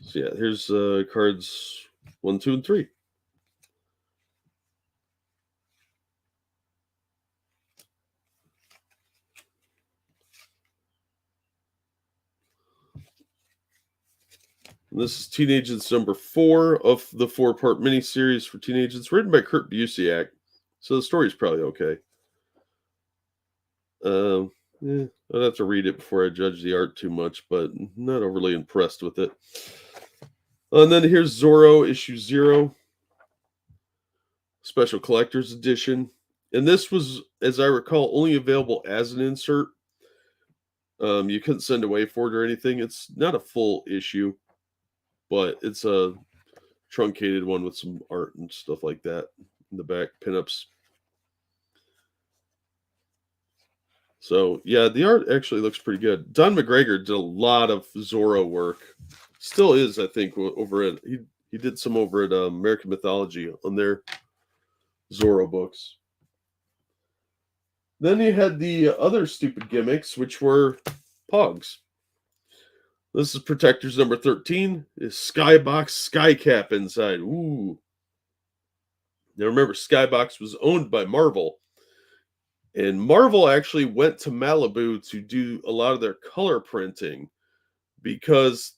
Speaker 1: So yeah, here's cards 1, 2, and 3. And this is Teen Agents number 4 of the 4-part miniseries for Teen Agents, written by Kurt Busiek. So the story's probably okay. I'd have to read it before I judge the art too much, but not overly impressed with it. And then here's Zoro issue 0, special collector's edition. And this was, as I recall, only available as an insert. You couldn't send away for it or anything. It's not a full issue, but it's a truncated one with some art and stuff like that in the back, pinups. So yeah, the art actually looks pretty good. Don McGregor did a lot of Zoro work. Still is, I think, over at he did some over at American Mythology on their Zoro books. Then you had the other stupid gimmicks, which were Pogs. This is Protectors number 13. Is Skybox Skycap inside. Ooh. Now remember, Skybox was owned by Marvel. And Marvel actually went to Malibu to do a lot of their color printing because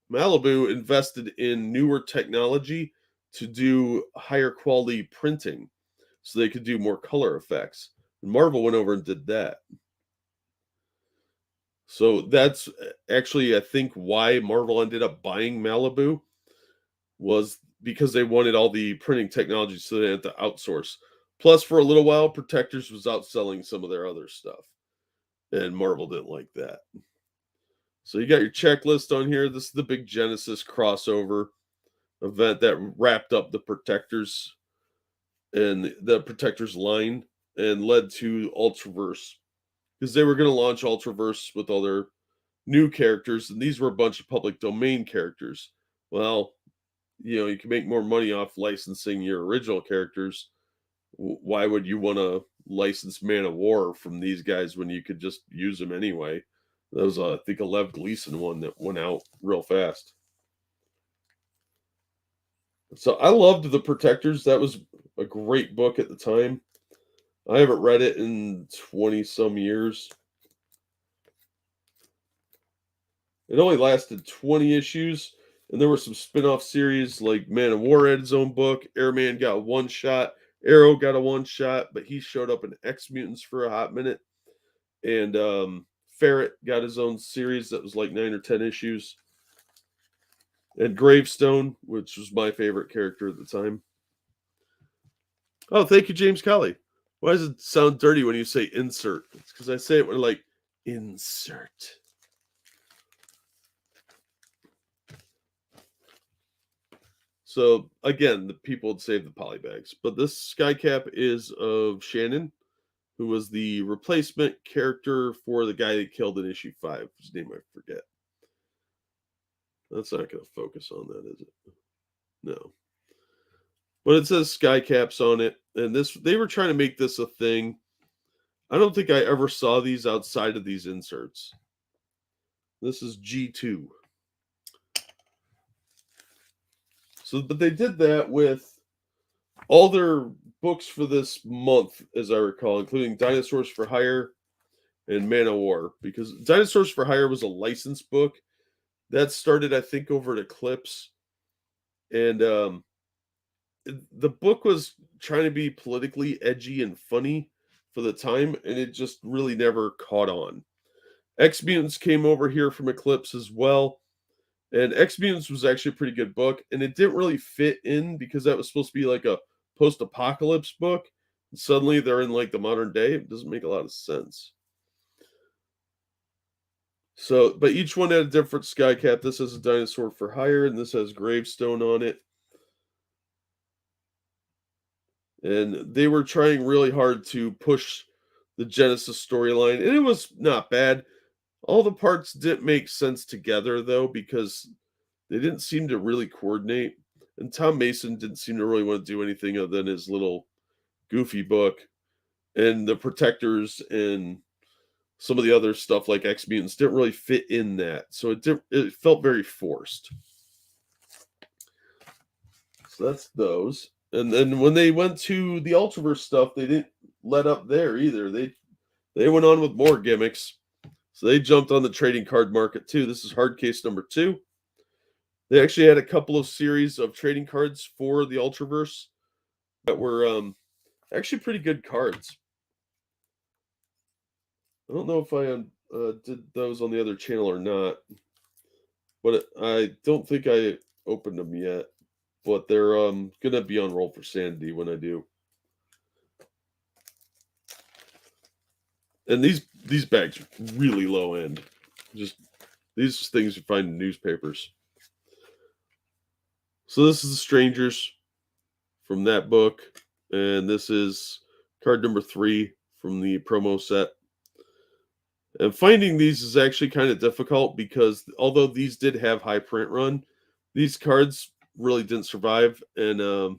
Speaker 1: Malibu invested in newer technology to do higher quality printing so they could do more color effects. And Marvel went over and did that. So that's actually, I think, why Marvel ended up buying Malibu was because they wanted all the printing technology so they had to outsource. Plus, for a little while, Protectors was outselling some of their other stuff. And Marvel didn't like that. So you got your checklist on here. This is the big Genesis crossover event that wrapped up the Protectors and the Protectors line and led to Ultraverse. Because they were going to launch Ultraverse with all their new characters, and these were a bunch of public domain characters. Well, you can make more money off licensing your original characters. Why would you want to license Man of War from these guys when you could just use them anyway? That was, I think, a Lev Gleason one that went out real fast. So I loved The Protectors. That was a great book at the time. I haven't read it in 20-some years. It only lasted 20 issues, and there were some spin-off series like Man of War had his own book. Airman got one shot. Arrow got a one shot, but he showed up in X Mutants for a hot minute. And Ferret got his own series that was like 9 or 10 issues. And Gravestone, which was my favorite character at the time. Oh, thank you, James Colley. Why does it sound dirty when you say insert? It's because I say it when like insert. So again, the people would save the polybags. But this Skycap is of Shannon, who was the replacement character for the guy that killed in issue 5. His name I forget. That's not going to focus on that, is it? No. But it says Skycaps on it. And they were trying to make this a thing. I don't think I ever saw these outside of these inserts. This is G2. So, but they did that with all their books for this month, as I recall, including Dinosaurs for Hire and Man of War, because Dinosaurs for Hire was a licensed book that started, I think, over at Eclipse, and the book was trying to be politically edgy and funny for the time, and it just really never caught on. X Mutants came over here from Eclipse as well. And X Mutants was actually a pretty good book, and it didn't really fit in because that was supposed to be like a post-apocalypse book. And suddenly they're in like the modern day. It doesn't make a lot of sense. So, but each one had a different Skycap. This has a Dinosaur for Hire, and this has Gravestone on it. And they were trying really hard to push the Genesis storyline, and it was not bad. All the parts didn't make sense together, though, because they didn't seem to really coordinate. And Tom Mason didn't seem to really want to do anything other than his little goofy book. And the Protectors and some of the other stuff like X Mutants didn't really fit in that. So it felt very forced. So that's those. And then when they went to the Ultraverse stuff, they didn't let up there either. They went on with more gimmicks. So they jumped on the trading card market too. This is hard case number 2. They actually had a couple of series of trading cards for the Ultraverse that were actually pretty good cards. I don't know if I did those on the other channel or not, but I don't think I opened them yet. But they're going to be on Roll for Sanity when I do. And these bags are really low end. Just these things you find in newspapers. So this is the Strangers from that book, and this is card number 3 from the promo set. And finding these is actually kind of difficult because although these did have high print run, these cards really didn't survive, and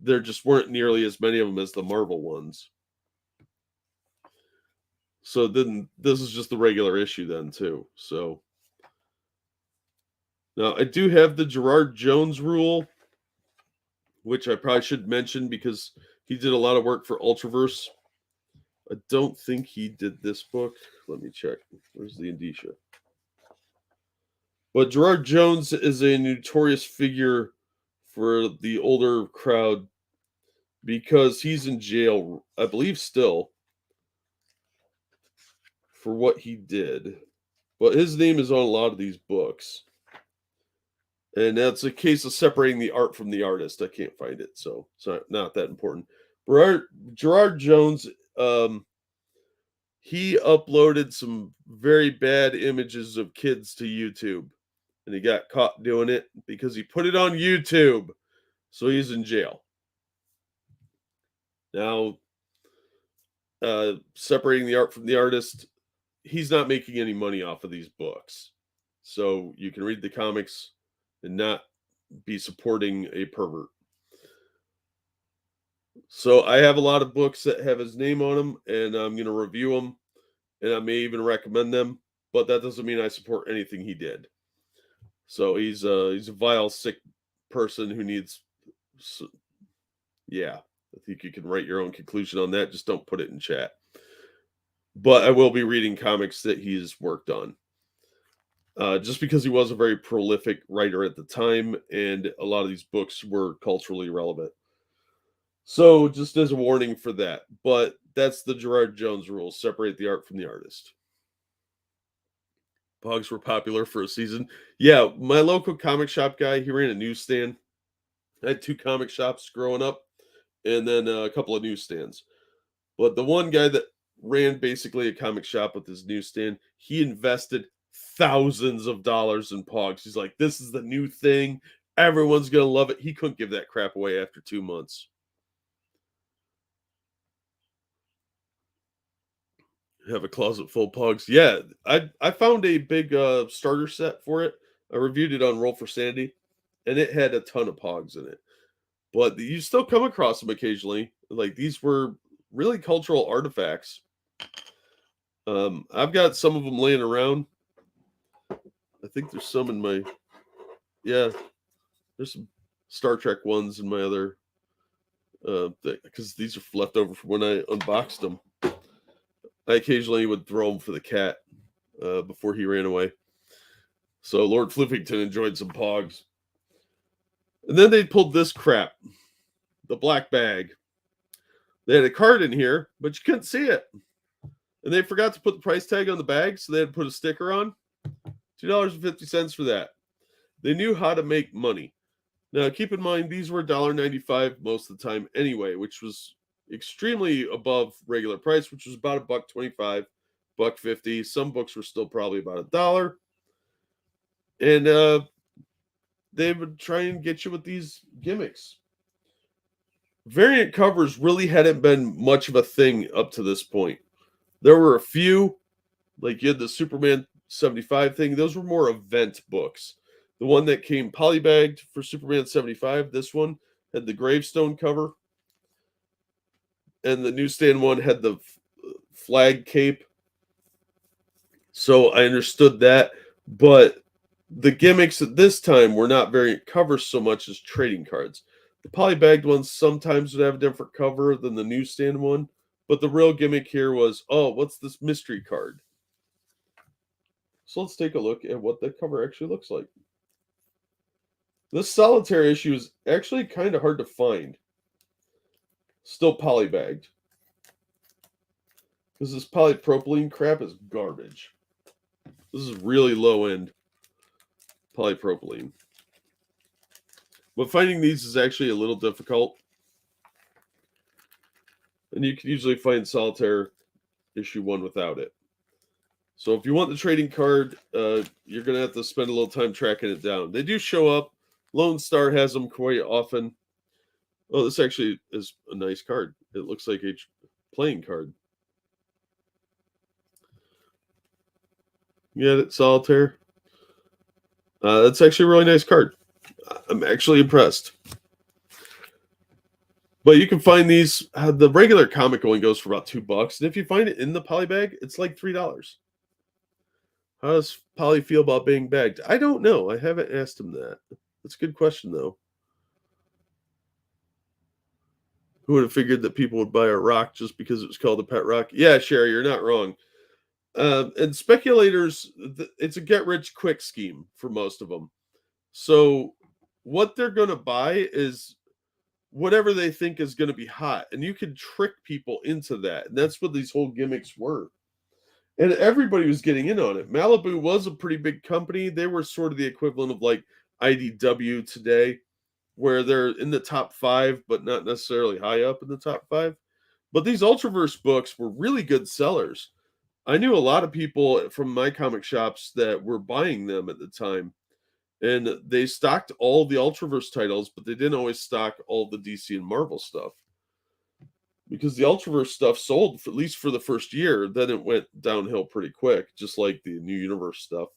Speaker 1: there just weren't nearly as many of them as the Marvel ones. So then this is just the regular issue then too. So now I do have the Gerard Jones rule, which I probably should mention because he did a lot of work for Ultraverse. I don't think he did this book. Let me check. Where's the indicia? But Gerard Jones is a notorious figure for the older crowd because he's in jail, I believe still, for what he did. But his name is on a lot of these books. And that's a case of separating the art from the artist. I can't find it, so it's not that important. Gerard Jones, he uploaded some very bad images of kids to YouTube. And he got caught doing it because he put it on YouTube. So he's in jail. Now, separating the art from the artist, he's not making any money off of these books. So you can read the comics and not be supporting a pervert. So I have a lot of books that have his name on them, and I'm going to review them, and I may even recommend them, but that doesn't mean I support anything he did. So he's a vile, sick person who needs... Yeah, I think you can write your own conclusion on that. Just don't put it in chat. But I will be reading comics that he's worked on. Just because he was a very prolific writer at the time, and a lot of these books were culturally relevant. So, just as a warning for that. But that's the Gerard Jones rule. Separate the art from the artist. Pogs were popular for a season. Yeah, my local comic shop guy, he ran a newsstand. I had 2 comic shops growing up, and then a couple of newsstands. But the one guy that ran basically a comic shop with his newsstand, he invested thousands of dollars in Pogs. He's like, this is the new thing. Everyone's going to love it. He couldn't give that crap away after 2 months. Have a closet full of Pogs. Yeah, I found a big starter set for it. I reviewed it on Roll for Sandy, and it had a ton of Pogs in it. But you still come across them occasionally. Like, these were really cultural artifacts. I've got some of them laying around. I think there's some in my... Yeah, there's some Star Trek ones in my other... because these are left over from when I unboxed them. I occasionally would throw them for the cat before he ran away. So Lord Flippington enjoyed some Pogs. And then they pulled this crap. The black bag. They had a card in here, but you couldn't see it. And they forgot to put the price tag on the bag, so they had to put a sticker on. $2.50 for that. They knew how to make money. Now, keep in mind, these were $1.95 most of the time anyway, which was extremely above regular price, which was about $1.25, $1.50. Some books were still probably about $1. And they would try and get you with these gimmicks. Variant covers really hadn't been much of a thing up to this point. There were a few, like you had the Superman 75 thing. Those were more event books. The one that came polybagged for Superman 75, this one had the gravestone cover. And the newsstand one had the flag cape. So I understood that. But the gimmicks at this time were not variant covers so much as trading cards. The polybagged ones sometimes would have a different cover than the newsstand one. But the real gimmick here was, oh, what's this mystery card? So let's take a look at what the cover actually looks like. This solitaire issue is actually kind of hard to find. Still polybagged. Because this polypropylene crap is garbage. This is really low-end polypropylene. But finding these is actually a little difficult. And you can usually find Solitaire issue 1 without it. So if you want the trading card, you're going to have to spend a little time tracking it down. They do show up Lone Star has them quite often. Oh, this actually is a nice card. It looks like a playing card. You get it, Solitaire? That's actually a really nice card. I'm actually impressed. But you can find these. The regular comic only goes for about $2, and if you find it in the poly bag, it's like $3. How does Polly feel about being bagged? I don't know. I haven't asked him that. That's a good question, though. Who would have figured that people would buy a rock just because it was called a pet rock? Yeah, Sherry, you're not wrong. And speculators, it's a get rich quick scheme for most of them. So what they're going to buy is whatever they think is going to be hot, and you can trick people into that. And that's what these whole gimmicks were. And everybody was getting in on it. Malibu was a pretty big company. They were sort of the equivalent of like IDW today, where they're in the top 5, but not necessarily high up in the top 5. But these Ultraverse books were really good sellers. I knew a lot of people from my comic shops that were buying them at the time. And they stocked all the Ultraverse titles, but they didn't always stock all the DC and Marvel stuff. Because the Ultraverse stuff sold, at least for the first year, then it went downhill pretty quick, just like the New Universe stuff.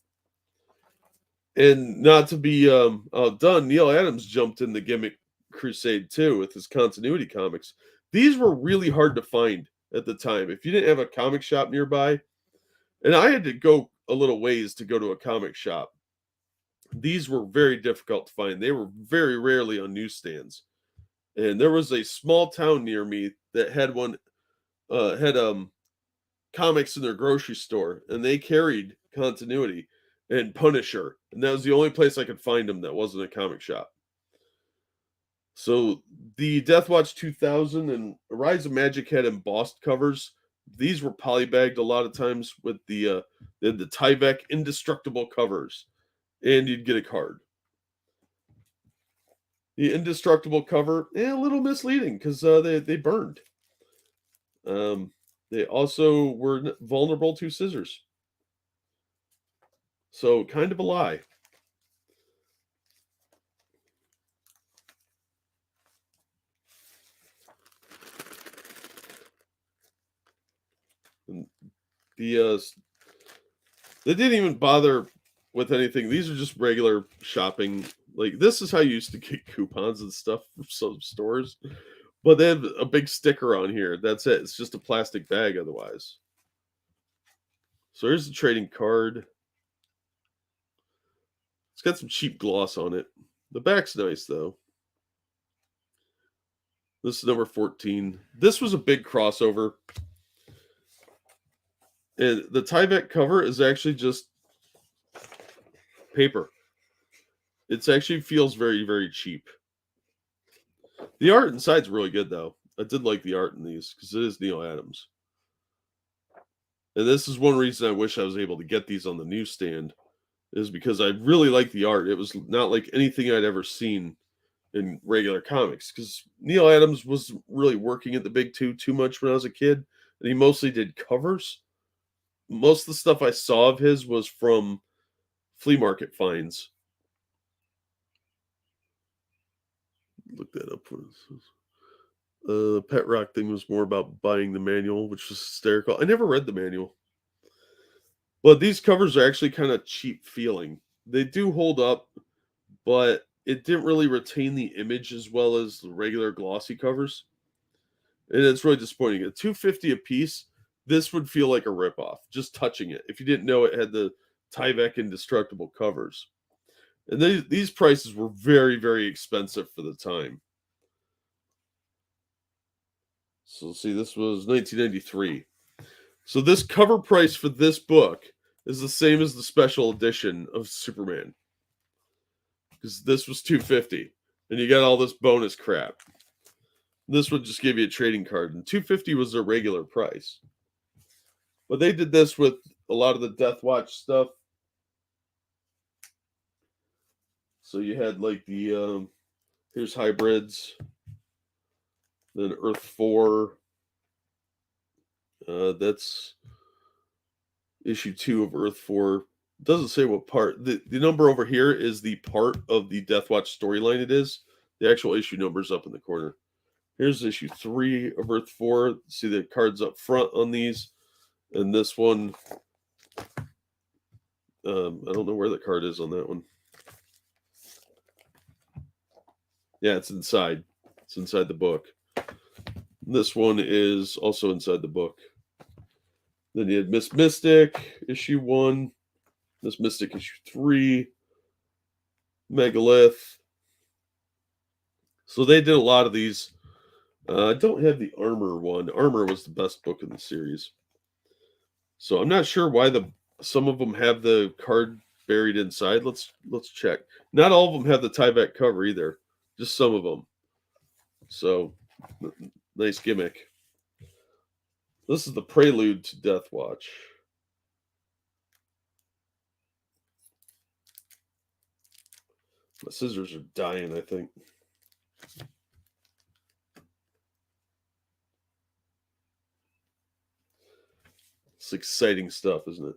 Speaker 1: And not to be outdone, Neil Adams jumped in the gimmick crusade too with his continuity comics. These were really hard to find at the time. If you didn't have a comic shop nearby, and I had to go a little ways to go to a comic shop, these were very difficult to find. They were very rarely on newsstands. And there was a small town near me that had one, had comics in their grocery store, and they carried continuity and Punisher, and that was the only place I could find them that wasn't a comic shop. So the Deathwatch 2000 and Rise of Magic had embossed covers. These were polybagged a lot of times with the Tyvek indestructible covers, and you'd get a card. The indestructible cover, a little misleading because they burned. They also were vulnerable to scissors. So kind of a lie. And they didn't even bother with anything. These are just regular shopping. Like, this is how you used to get coupons and stuff from some stores. But they have a big sticker on here. That's it. It's just a plastic bag otherwise. So here's the trading card. It's got some cheap gloss on it. The back's nice, though. This is number 14. This was a big crossover. And the Tyvek cover is actually just paper. It actually feels very, very cheap. The art inside's really good, though. I did like the art in these because it is Neil Adams. And this is one reason I wish I was able to get these on the newsstand, is because I really like the art. It was not like anything I'd ever seen in regular comics, because Neil Adams was really working at the big two too much when I was a kid, and he mostly did covers. Most of the stuff I saw of his was from flea market finds. Look that up. The Pet Rock thing was more about buying the manual, which was hysterical. I never read the manual. But these covers are actually kind of cheap feeling. They do hold up, but it didn't really retain the image as well as the regular glossy covers. And it's really disappointing. At $2.50 a piece, this would feel like a ripoff, just touching it, if you didn't know it had the Tyvek indestructible covers. And these prices were very, very expensive for the time. So see, this was 1993. So this cover price for this book is the same as the special edition of Superman, because this was $2.50, and you got all this bonus crap. This would just give you a trading card, and $2.50 was their regular price. But they did this with a lot of the Death Watch stuff. So you had like the here's Hybrids, then Earth 4. That's issue 2 of Earth 4. doesn't say what part. The number over here is the part of the Death Watch storyline it is. The actual issue number's up in the corner. Here's issue 3 of Earth 4. See the cards up front on these. And this one, I don't know where the card is on that one. Yeah, it's inside. It's inside the book. This one is also inside the book. Then you had Miss Mystic, issue 1. Miss Mystic, issue 3. Megalith. So they did a lot of these. I don't have the Armor one. Armor was the best book in the series. So I'm not sure why some of them have the card buried inside. Let's check. Not all of them have the tie-back cover either. Just some of them. So nice gimmick. This is the prelude to Death Watch. My scissors are dying, I think. It's exciting stuff, isn't it?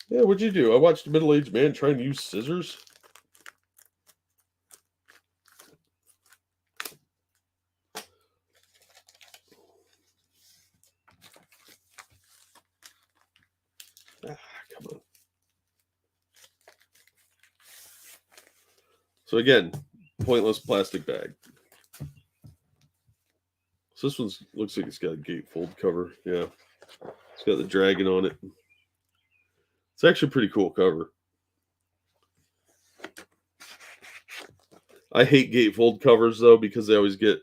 Speaker 1: Yeah, what'd you do? I watched a middle-aged man trying to use scissors. Come on. So again, pointless plastic bag. So this one looks like it's got a gatefold cover. Yeah. It's got the dragon on it. It's actually a pretty cool cover. I hate gatefold covers, though, because they always get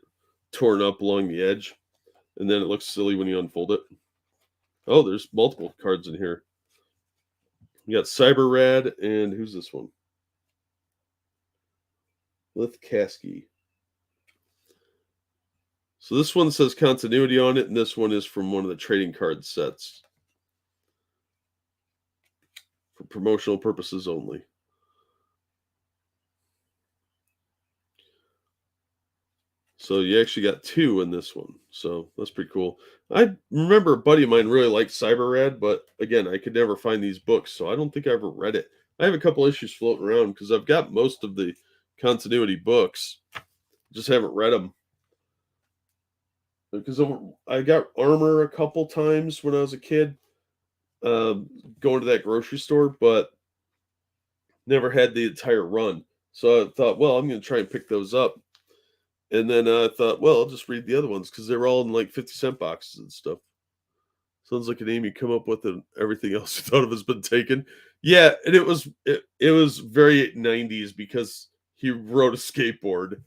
Speaker 1: torn up along the edge. And then it looks silly when you unfold it. Oh, there's multiple cards in here. You got Cyber Rad, and who's this one? Lith Kasky. So this one says continuity on it, and this one is from one of the trading card sets. For promotional purposes only. So you actually got 2 in this one. So that's pretty cool. I remember a buddy of mine really liked Cyber Rad, but again, I could never find these books, so I don't think I ever read it. I have a couple issues floating around because I've got most of the continuity books. Just haven't read them. Because I got Armor a couple times when I was a kid, going to that grocery store, but never had the entire run. So I thought, well, I'm going to try and pick those up. And then I thought, well, I'll just read the other ones because they were all in like 50-cent boxes and stuff. Sounds like a name you come up with, and everything else you thought of has been taken. Yeah, and it was very 90s because he rode a skateboard.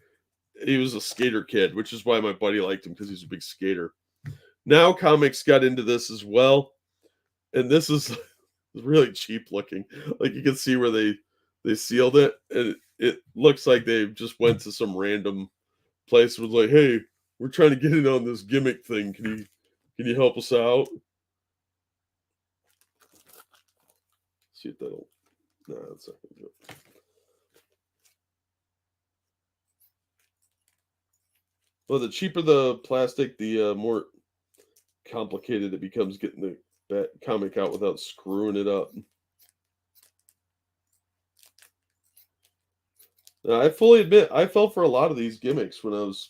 Speaker 1: He was a skater kid, which is why my buddy liked him, because he's a big skater. Now Comics got into this as well, and this is really cheap looking. Like you can see where they sealed it, and it looks like they just went to some random place and was like, "Hey, we're trying to get in on this gimmick thing. Can you help us out?" See if that'll. No, that's not gonna do it. Well, the cheaper the plastic, the more complicated it becomes getting the comic out without screwing it up. Now, I fully admit I fell for a lot of these gimmicks when I was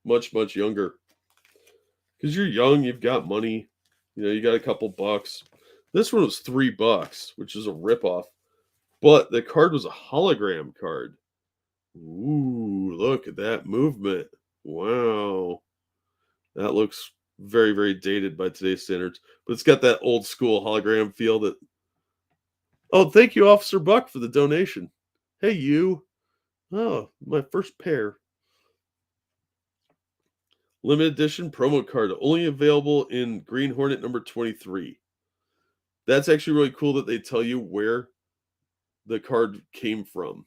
Speaker 1: much, much younger. Because you're young, you've got money, you got a couple bucks. This one was $3, which is a ripoff. But the card was a hologram card. Ooh, look at that movement. Wow. That looks very, very dated by today's standards. But it's got that old school hologram feel that. Oh, thank you, Officer Buck, for the donation. Hey, you. Oh, my first pair. Limited edition promo card, only available in Green Hornet number 23. That's actually really cool that they tell you where the card came from.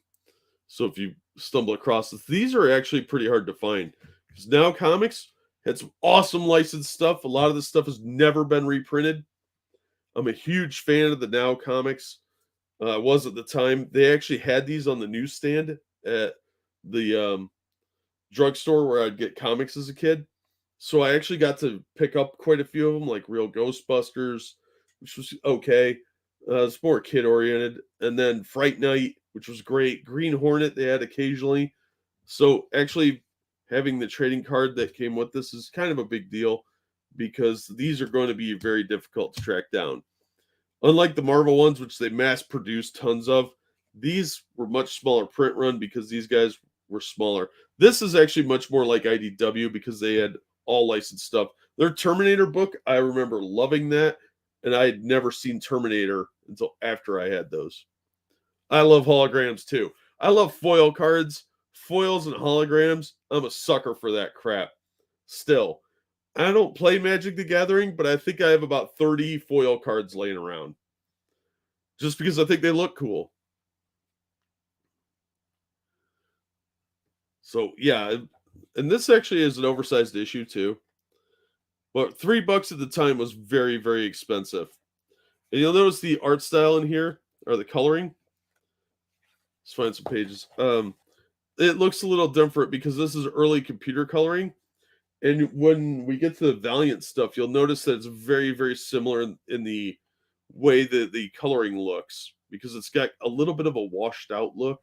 Speaker 1: So if you stumble across this, these are actually pretty hard to find. Because Now Comics had some awesome licensed stuff. A lot of this stuff has never been reprinted. I'm a huge fan of the Now Comics. I was at the time. They actually had these on the newsstand at the drugstore where I'd get comics as a kid. So I actually got to pick up quite a few of them, like Real Ghostbusters, which was okay. It's more kid oriented, and then Fright Night, which was great. Green Hornet they had occasionally. So actually having the trading card that came with this is kind of a big deal because these are going to be very difficult to track down. Unlike the Marvel ones, which they mass produced tons of, these were much smaller print run because these guys were smaller. This is actually much more like IDW because they had all licensed stuff. Their Terminator book, I remember loving that, and I had never seen Terminator until after I had those. I love holograms too. I love foil cards, foils and holograms. I'm a sucker for that crap. Still, I don't play Magic the Gathering, but I think I have about 30 foil cards laying around. Just because I think they look cool. So, yeah. And this actually is an oversized issue, too. But $3 at the time was very, very expensive. And you'll notice the art style in here, or the coloring. Let's find some pages. It looks a little different because this is early computer coloring. And when we get to the Valiant stuff, you'll notice that it's very, very similar in the way that the coloring looks because it's got a little bit of a washed out look.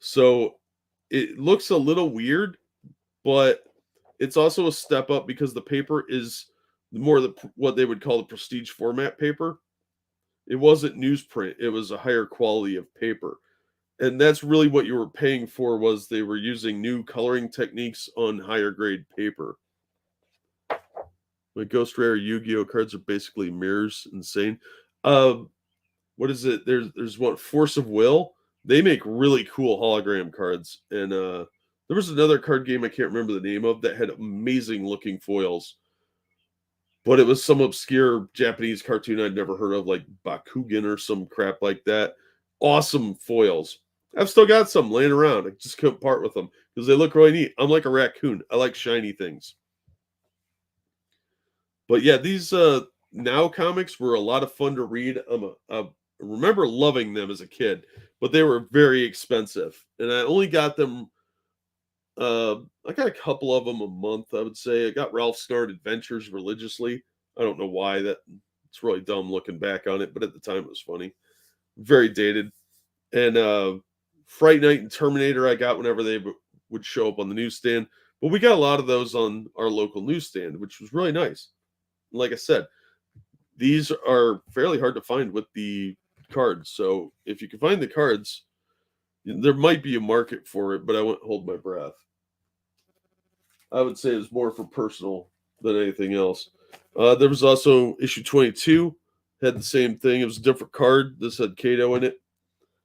Speaker 1: So it looks a little weird, but it's also a step up because the paper is more what they would call the prestige format paper. It wasn't newsprint; it was a higher quality of paper, and that's really what you were paying for. Was they were using new coloring techniques on higher grade paper. My Ghost Rare Yu-Gi-Oh cards are basically mirrors. Insane. What is it? There's what Force of Will. They make really cool hologram cards, and there was another card game I can't remember the name of that had amazing looking foils, but it was some obscure Japanese cartoon I'd never heard of, like Bakugan or some crap like that. Awesome foils. I've still got some laying around. I just couldn't part with them because they look really neat. I'm like a raccoon. I like shiny things. But yeah, these Now comics were a lot of fun to read. I remember loving them as a kid, but they were very expensive, and I only got them. I got a couple of them a month. I would say I got Ralph Snart Adventures religiously. I don't know why that. It's really dumb looking back on it, but at the time it was funny. Very dated. And Fright Night and Terminator I got whenever they would show up on the newsstand. But we got a lot of those on our local newsstand, which was really nice. Like I said, these are fairly hard to find with the cards. So if you can find the cards, there might be a market for it, but I wouldn't hold my breath. I would say it's more for personal than anything else. There was also issue 22, had the same thing. It was a different card. This had Kato in it.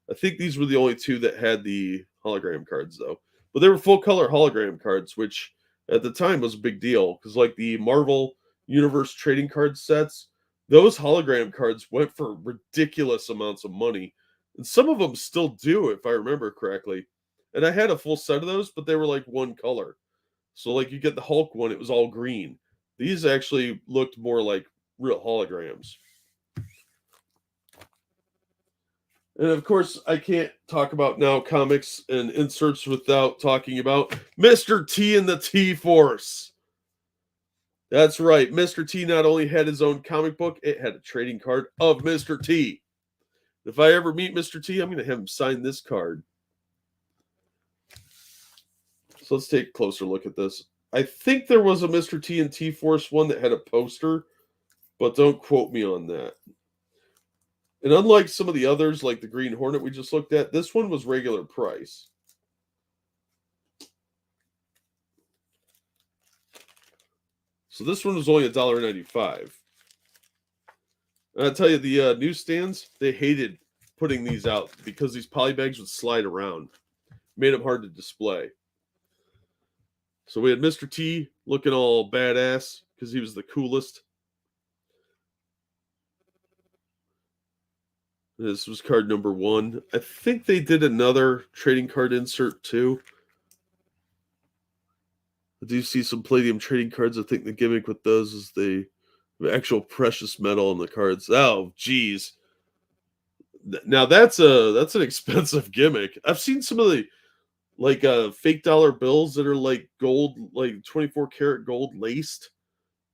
Speaker 1: I think these were the only two that had the hologram cards, though. But they were full color hologram cards, which at the time was a big deal because, like the Marvel Universe trading card sets, those hologram cards went for ridiculous amounts of money. And some of them still do, if I remember correctly. And I had a full set of those, but they were like one color. So, like, you get the Hulk one, it was all green. These actually looked more like real holograms. And of course, I can't talk about Now Comics and inserts without talking about Mr. T and the T Force. That's right. Mr. T not only had his own comic book, it had a trading card of Mr. T. If I ever meet Mr. T, I'm going to have him sign this card. So let's take a closer look at this. I think there was a Mr. T and T Force one that had a poster, but don't quote me on that. And unlike some of the others, like the Green Hornet we just looked at, this one was regular price. So this one was only $1.95. And I tell you, the newsstands, they hated putting these out because these polybags would slide around. Made them hard to display. So we had Mr. T looking all badass because he was the coolest. This was card number 1. I think they did another trading card insert too. I do see some Palladium trading cards. I think the gimmick with those is the actual precious metal on the cards. Oh, geez. Now that's an expensive gimmick. I've seen some of the like fake dollar bills that are like gold, like 24 karat gold laced,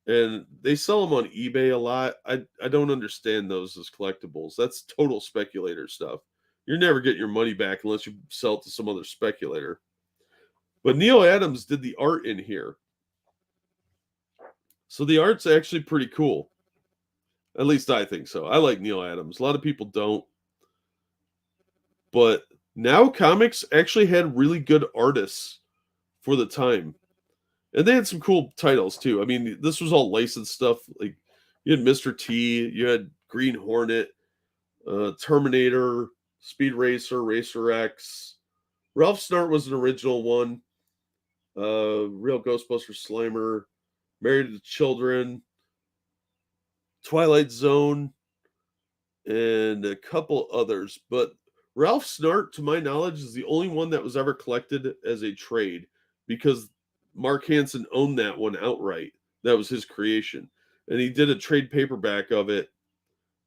Speaker 1: and they sell them on eBay a lot. I don't understand those as collectibles. That's total speculator stuff. You're never getting your money back unless you sell it to some other speculator. But Neil Adams did the art in here. So the art's actually pretty cool. At least I think so. I like Neil Adams. A lot of people don't. But Now Comics actually had really good artists for the time. And they had some cool titles too. I mean, this was all licensed stuff. Like you had Mr. T, you had Green Hornet, Terminator, Speed Racer, Racer X. Ralph Snart was an original one. Real Ghostbuster Slimer, Married to Children, Twilight Zone, and a couple others. But Ralph Snart, to my knowledge, is the only one that was ever collected as a trade because Mark Hansen owned that one outright. That was his creation. And he did a trade paperback of it,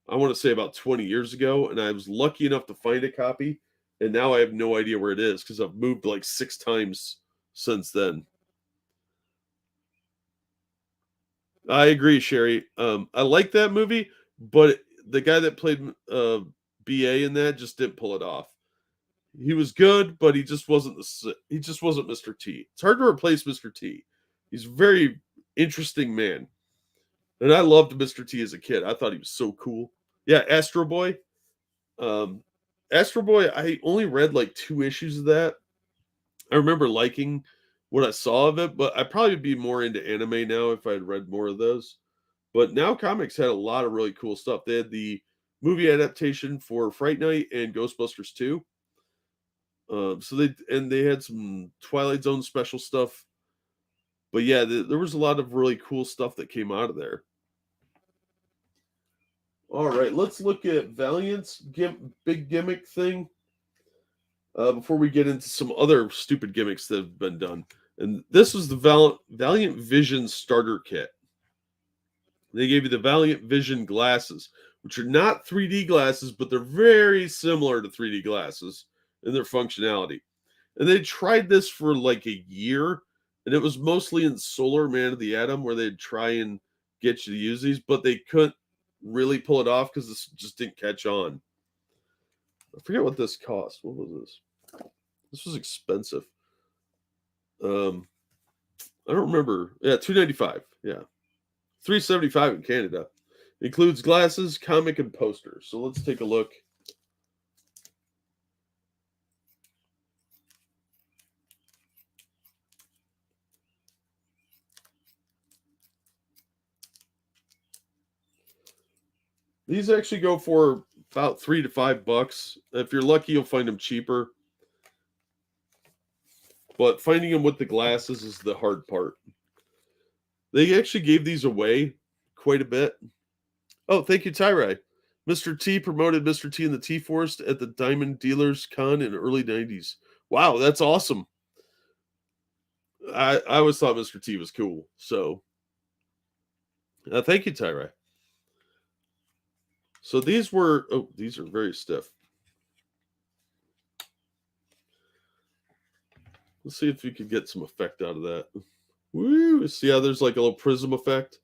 Speaker 1: I want to say about 20 years ago. And I was lucky enough to find a copy. And now I have no idea where it is because I've moved like 6 times since then. I agree, Sherry. I like that movie, but the guy that played BA in that just didn't pull it off. He was good, but he just wasn't Mr. T. It's hard to replace Mr. T. He's a very interesting man. And I loved Mr. T as a kid. I thought he was so cool. Yeah, Astro Boy. Astro Boy, I only read like 2 issues of that. I remember liking what I saw of it, but I'd probably be more into anime now if I had read more of those. But Now Comics had a lot of really cool stuff. They had the movie adaptation for Fright Night and Ghostbusters 2. So they had some Twilight Zone special stuff. But yeah, there was a lot of really cool stuff that came out of there. All right, let's look at Valiant's big gimmick thing before we get into some other stupid gimmicks that have been done. And this was the Valiant Vision starter kit. They gave you the Valiant Vision glasses, which are not 3D glasses, but they're very similar to 3D glasses in their functionality. And they tried this for like a year, and it was mostly in Solar Man of the Atom where they'd try and get you to use these, but they couldn't really pull it off because this just didn't catch on. I forget what this cost. What was this? This was expensive. I don't remember. Yeah, $2.95. Yeah. $3.75 in Canada. Includes glasses, comic, and posters. So let's take a look. These actually go for about $3 to $5. If you're lucky, you'll find them cheaper. But finding them with the glasses is the hard part. They actually gave these away quite a bit. Oh, thank you, Tyrai. Mr. T promoted Mr. T and the T-Force at the Diamond Dealers Con in the early 90s. Wow, that's awesome. I always thought Mr. T was cool. So, thank you, Tyrai. So these are very stiff. Let's see if we can get some effect out of that. Woo! See how there's like a little prism effect?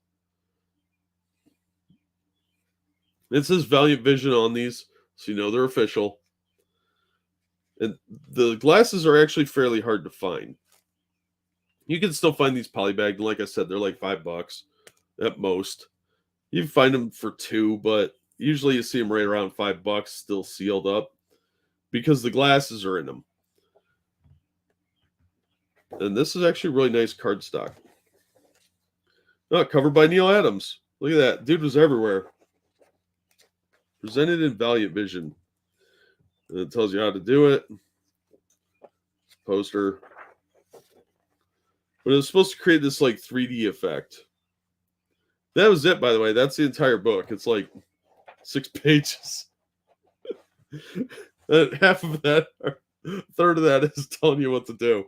Speaker 1: It says Valiant Vision on these, so you know they're official. And the glasses are actually fairly hard to find. You can still find these polybagged. Like I said, they're like $5 at most. You can find them for $2, but usually you see them right around $5 still sealed up because the glasses are in them. And this is actually really nice cardstock. Oh, covered by Neil Adams. Look at that. Dude was everywhere. Presented in Valiant Vision. And it tells you how to do it. Poster. But it was supposed to create this like 3D effect. That was it, by the way. That's the entire book. It's like 6 pages. Half of that, or a third of that is telling you what to do.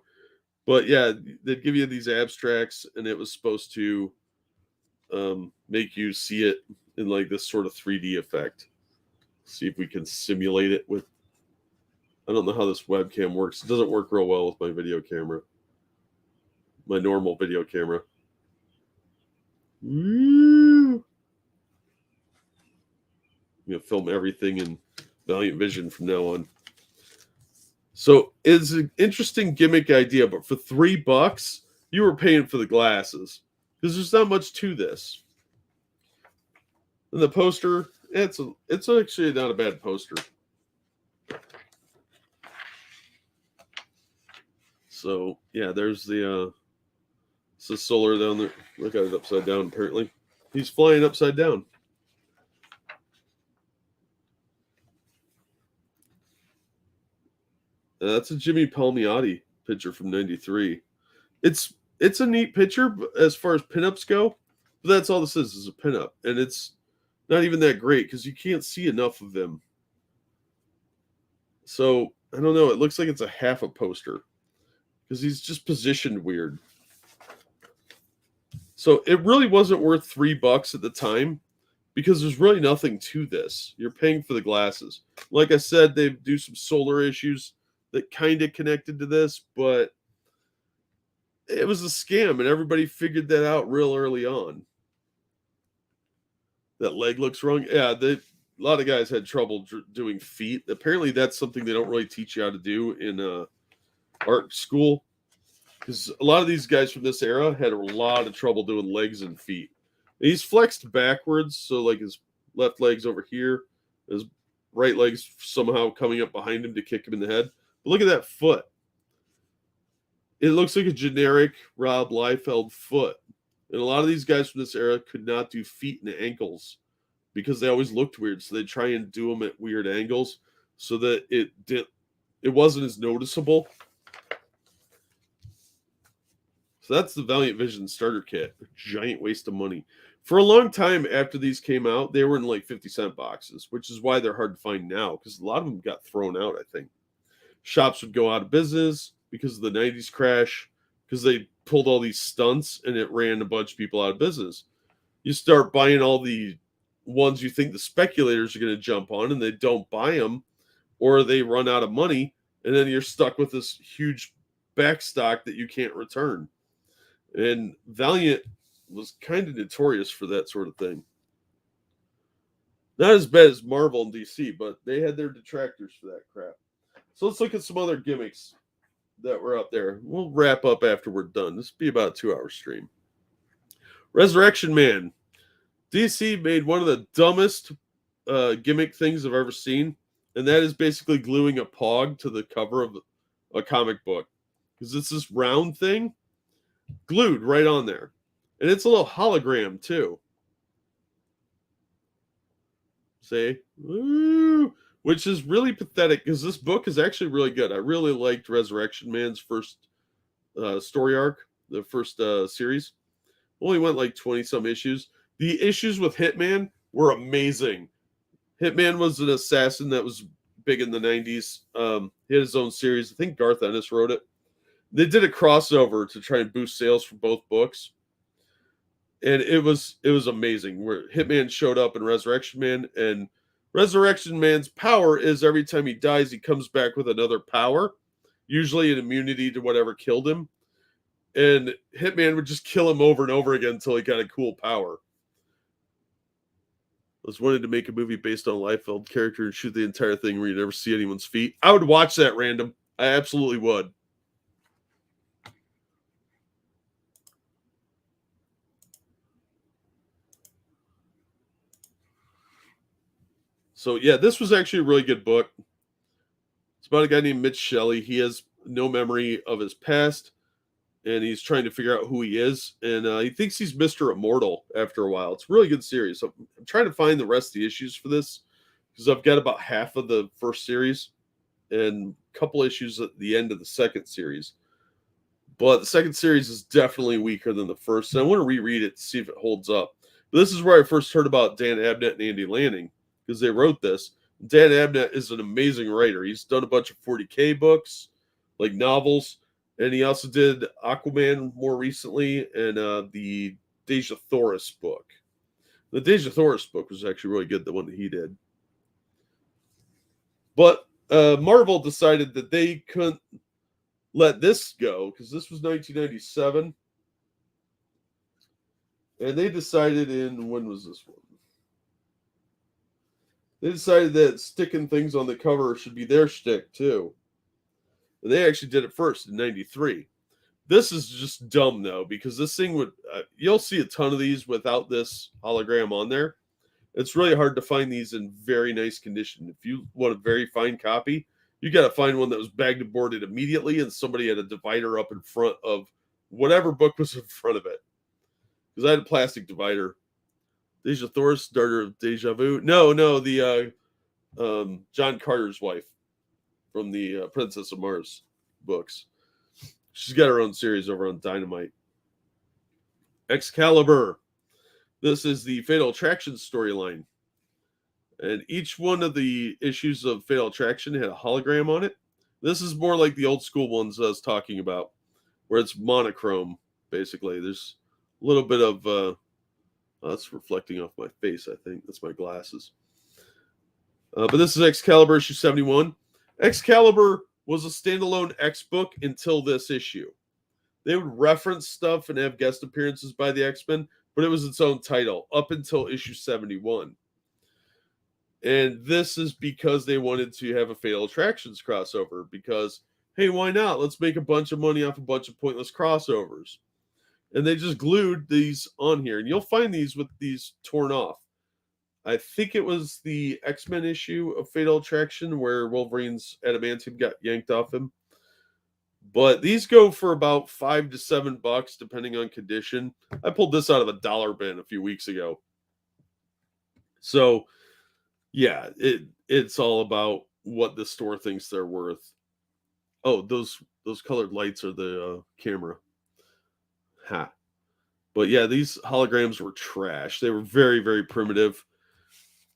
Speaker 1: But yeah, they'd give you these abstracts, and it was supposed to make you see it in like this sort of 3D effect. See if we can simulate it with. I don't know how this webcam works. It doesn't work real well with my video camera. My normal video camera. Woo! I'm going to film everything in Valiant Vision from now on. So it's an interesting gimmick idea, but for $3, you were paying for the glasses. Because there's not much to this. And the poster, it's actually not a bad poster. So, yeah, there's the solar down there. Look at it upside down, apparently. He's flying upside down. That's a Jimmy Palmiotti picture from '93. It's a neat picture as far as pinups go, but that's all this is a pinup, and it's not even that great because you can't see enough of him. So I don't know. It looks like it's a half a poster because he's just positioned weird. So it really wasn't worth $3 at the time because there's really nothing to this. You're paying for the glasses. Like I said, they do some solar issues that kind of connected to this, but it was a scam, and everybody figured that out real early on. That leg looks wrong. Yeah, a lot of guys had trouble doing feet. Apparently, that's something they don't really teach you how to do in art school, because a lot of these guys from this era had a lot of trouble doing legs and feet. And he's flexed backwards, so like his left leg's over here, his right leg's somehow coming up behind him to kick him in the head. But look at that foot. It looks like a generic Rob Liefeld foot. And a lot of these guys from this era could not do feet and ankles because they always looked weird. So they try and do them at weird angles so that it wasn't as noticeable. So that's the Valiant Vision starter kit. A giant waste of money. For a long time after these came out, they were in like 50-cent boxes, which is why they're hard to find now because a lot of them got thrown out, I think. Shops would go out of business because of the 90s crash, because they pulled all these stunts and it ran a bunch of people out of business. You start buying all the ones you think the speculators are going to jump on and they don't buy them, or they run out of money, and then you're stuck with this huge backstock that you can't return. And Valiant was kind of notorious for that sort of thing. Not as bad as Marvel and DC, but they had their detractors for that crap. So let's look at some other gimmicks that were up there. We'll wrap up after we're done. This will be about a 2-hour stream. Resurrection Man. DC made one of the dumbest gimmick things I've ever seen, and that is basically gluing a pog to the cover of a comic book. Because it's this round thing glued right on there. And it's a little hologram, too. See? Woo! Which is really pathetic because this book is actually really good. I really liked Resurrection Man's first story arc, the first series. Only went like 20-some issues. The issues with Hitman were amazing. Hitman was an assassin that was big in the 90s. He had his own series. I think Garth Ennis wrote it. They did a crossover to try and boost sales for both books. And it was amazing, where Hitman showed up in Resurrection Man, and Resurrection Man's power is every time he dies, he comes back with another power, usually an immunity to whatever killed him. And Hitman would just kill him over and over again until he got a cool power. I was wanting to make a movie based on a Liefeld character and shoot the entire thing where you never see anyone's feet. I would watch that, Random. I absolutely would. So, yeah, this was actually a really good book. It's about a guy named Mitch Shelley. He has no memory of his past, and he's trying to figure out who he is. And he thinks he's Mr. Immortal after a while. It's a really good series. So I'm trying to find the rest of the issues for this because I've got about half of the first series and a couple issues at the end of the second series. But the second series is definitely weaker than the first. And I want to reread it to see if it holds up. But this is where I first heard about Dan Abnett and Andy Lanning, because they wrote this. Dan Abnett is an amazing writer. He's done a bunch of 40K books, like novels, and he also did Aquaman more recently and the Deja Thoris book. The Deja Thoris book was actually really good, the one that he did. But Marvel decided that they couldn't let this go because this was 1997. And they decided when was this one? They decided that sticking things on the cover should be their shtick too. And they actually did it first in 93. This is just dumb though, because this thing would, you'll see a ton of these without this hologram on there. It's really hard to find these in very nice condition. If you want a very fine copy, you got to find one that was bagged and boarded immediately and somebody had a divider up in front of whatever book was in front of it. Because I had a plastic divider. Deja Thor's daughter of Deja Vu. No, the John Carter's wife from the Princess of Mars books. She's got her own series over on Dynamite. Excalibur. This is the Fatal Attraction storyline. And each one of the issues of Fatal Attraction had a hologram on it. This is more like the old school ones I was talking about, where it's monochrome, basically. There's a little bit of... that's reflecting off my face, I think. That's my glasses. But this is Excalibur issue 71. Excalibur was a standalone X book until this issue. They would reference stuff and have guest appearances by the X-Men, but it was its own title up until issue 71. And this is because they wanted to have a Fatal Attractions crossover because, hey, why not? Let's make a bunch of money off a bunch of pointless crossovers. And they just glued these on here. And you'll find these with these torn off. I think it was the X-Men issue of Fatal Attraction where Wolverine's adamantium got yanked off him. But these go for about $5 to $7, depending on condition. I pulled this out of a dollar bin a few weeks ago. So, yeah, it's all about what the store thinks they're worth. Oh, those colored lights are the camera. Ha. But yeah, these holograms were trash. They were very, very primitive.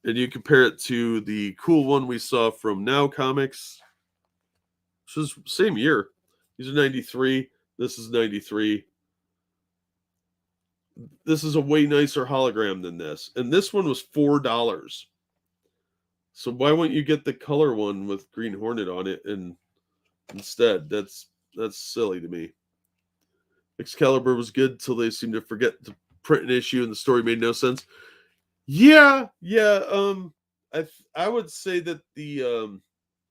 Speaker 1: And you compare it to the cool one we saw from Now Comics, which is same year. These are 93. This is 93. This is a way nicer hologram than this. And this one was $4. So why wouldn't you get the color one with Green Hornet on it and instead? That's silly to me. Excalibur was good till they seemed to forget to print an issue and the story made no sense. Yeah. I would say that the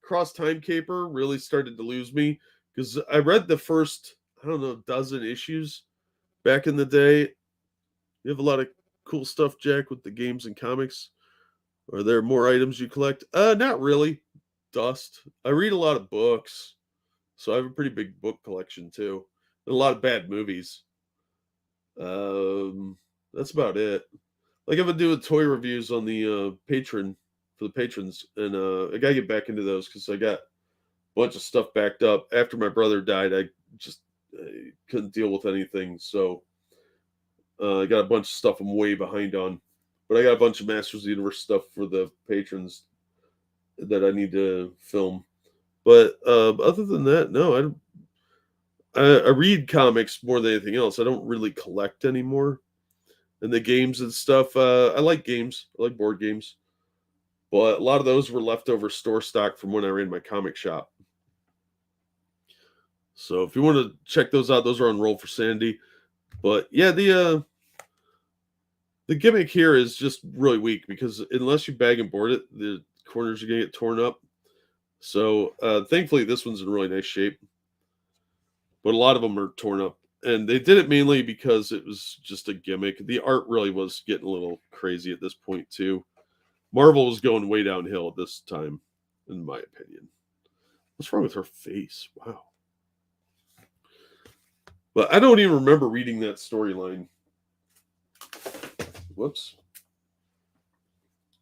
Speaker 1: Cross Time Caper really started to lose me because I read the first, dozen issues back in the day. You have a lot of cool stuff, Jack, with the games and comics. Are there more items you collect? Not really. Dust. I read a lot of books, so I have a pretty big book collection too. And a lot of bad movies. That's about it. Like I've been doing toy reviews on the Patreon for the patrons, and I gotta get back into those because I got a bunch of stuff backed up. After my brother died, I just couldn't deal with anything, so I got a bunch of stuff I'm way behind on. But I got a bunch of Masters of the Universe stuff for the patrons that I need to film. But other than that, no, I read comics more than anything else. I don't really collect anymore. And the games and stuff, I like games. I like board games. But a lot of those were leftover store stock from when I ran my comic shop. So if you want to check those out, those are on Roll for Sandy. But yeah, the gimmick here is just really weak because unless you bag and board it, the corners are going to get torn up. So thankfully, this one's in really nice shape. But a lot of them are torn up. And they did it mainly because it was just a gimmick. The art really was getting a little crazy at this point, too. Marvel was going way downhill at this time, in my opinion. What's wrong with her face? Wow. But I don't even remember reading that storyline. Whoops.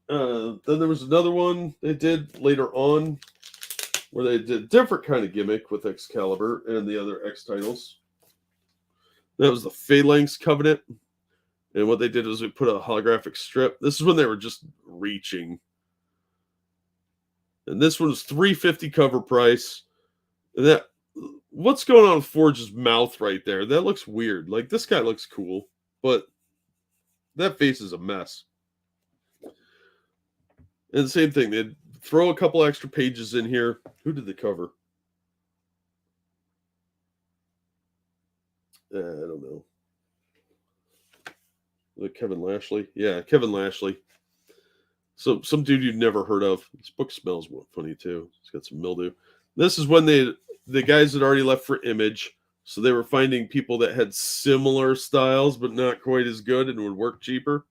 Speaker 1: Then there was another one they did later on where they did a different kind of gimmick with Excalibur and the other X titles. That was the Phalanx Covenant. And what they did was they put a holographic strip. This is when they were just reaching. And this one was $3.50 cover price. And what's going on with Forge's mouth right there? That looks weird. Like, this guy looks cool, but that face is a mess. And the same thing, they had throw a couple extra pages in here. Who did the cover? I don't know. Kevin Lashley? Yeah, Kevin Lashley. So some dude you'd never heard of. This book smells funny too. It's got some mildew. This is when the guys had already left for Image, so they were finding people that had similar styles but not quite as good and would work cheaper.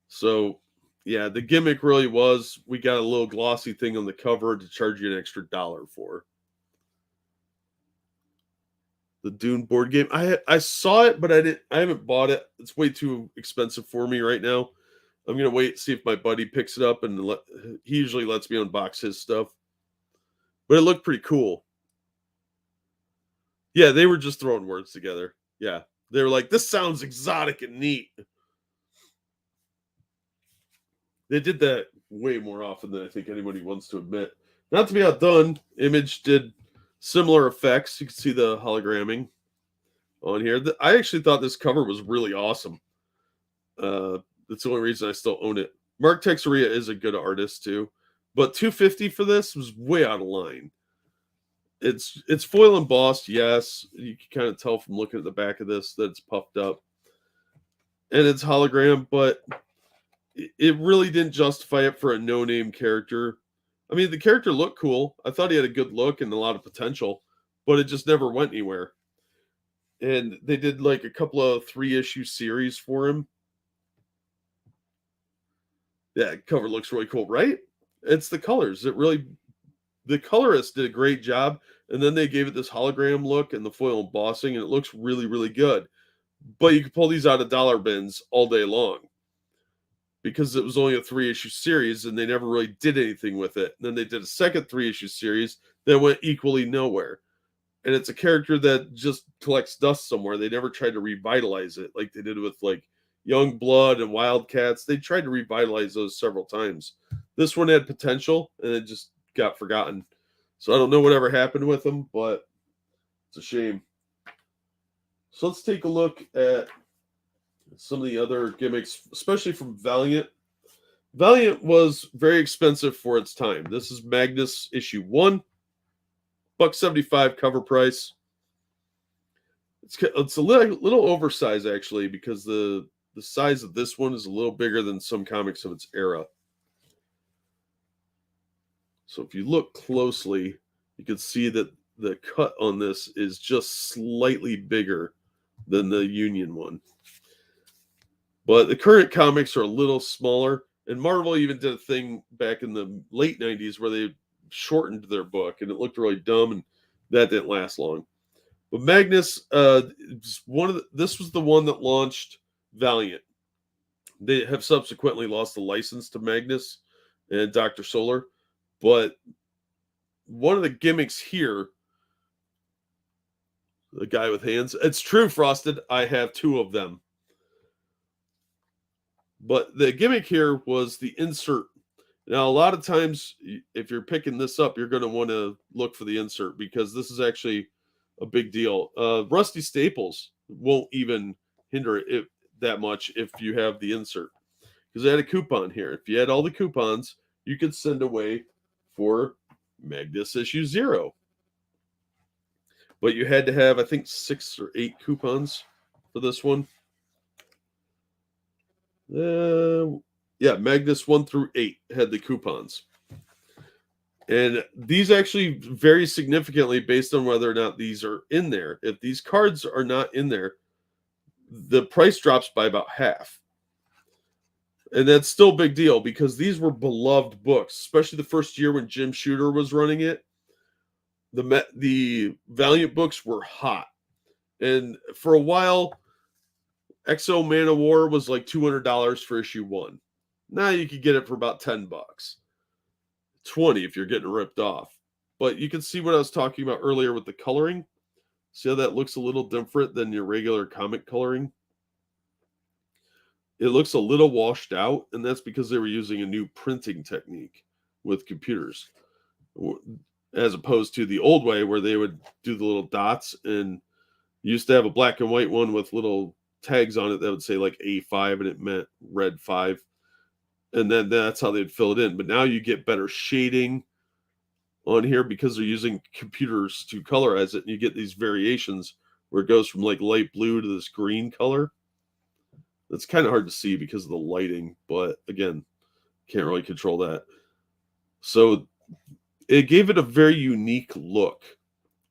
Speaker 1: So yeah, the gimmick really was we got a little glossy thing on the cover to charge you an extra $1 for. The Dune board game. I saw it, but I haven't bought it. It's way too expensive for me right now. I'm gonna wait, see if my buddy picks it up, and he usually lets me unbox his stuff. But it looked pretty cool. Yeah, they were just throwing words together. Yeah, they were like, "This sounds exotic and neat." They did that way more often than I think anybody wants to admit. Not to be outdone, Image did similar effects. You can see the hologramming on here. I actually thought this cover was really awesome. That's the only reason I still own it. Mark Texeria is a good artist too, but $250 for this was way out of line. It's foil embossed, yes. You can kind of tell from looking at the back of this that it's puffed up, and it's hologram, but it really didn't justify it for a no-name character. I mean, the character looked cool. I thought he had a good look and a lot of potential, but it just never went anywhere. And they did like a couple of 3-issue series for him. Yeah, cover looks really cool, right? It's the colors. The colorist did a great job, and then they gave it this hologram look and the foil embossing, and it looks really, really good. But you can pull these out of dollar bins all day long because it was only a 3-issue series, and they never really did anything with it. And then they did a second 3-issue series that went equally nowhere. And it's a character that just collects dust somewhere. They never tried to revitalize it like they did with like Young Blood and Wildcats. They tried to revitalize those several times. This one had potential, and it just got forgotten. So I don't know whatever happened with them, but it's a shame. So let's take a look at some of the other gimmicks, especially from Valiant. Valiant was very expensive for its time. This is Magnus issue 1, $1.75 cover price. It's a little oversized actually, because the size of this one is a little bigger than some comics of its era. So if you look closely, you can see that the cut on this is just slightly bigger than the Union one. But the current comics are a little smaller, and Marvel even did a thing back in the late 90s where they shortened their book, and it looked really dumb, and that didn't last long. But Magnus, this was the one that launched Valiant. They have subsequently lost the license to Magnus and Dr. Solar. But one of the gimmicks here, the guy with hands, it's true, Frosted, I have 2 of them. But the gimmick here was the insert. Now, a lot of times, if you're picking this up, you're going to want to look for the insert, because this is actually a big deal. Rusty Staples won't even hinder it that much if you have the insert, because I had a coupon here. If you had all the coupons, you could send away for Magnus issue 0. But you had to have, I think, 6 or 8 coupons for this one. Yeah, Magnus 1 through 8 had the coupons. And these actually vary significantly based on whether or not these are in there. If these cards are not in there, the price drops by about half. And that's still a big deal, because these were beloved books, especially the first year when Jim Shooter was running it. The Valiant books were hot. And for a while, Exo Man of War was like $200 for issue 1. Now you could get it for about $10. 20 if you're getting ripped off. But you can see what I was talking about earlier with the coloring. See how that looks a little different than your regular comic coloring? It looks a little washed out, and that's because they were using a new printing technique with computers, as opposed to the old way where they would do the little dots, and used to have a black and white one with little tags on it that would say like A5, and it meant red 5. and then that's how they'd fill it in. But now you get better shading on here because they're using computers to colorize it, and you get these variations where it goes from like light blue to this green color. That's kind of hard to see because of the lighting, but again, can't really control that. So it gave it a very unique look,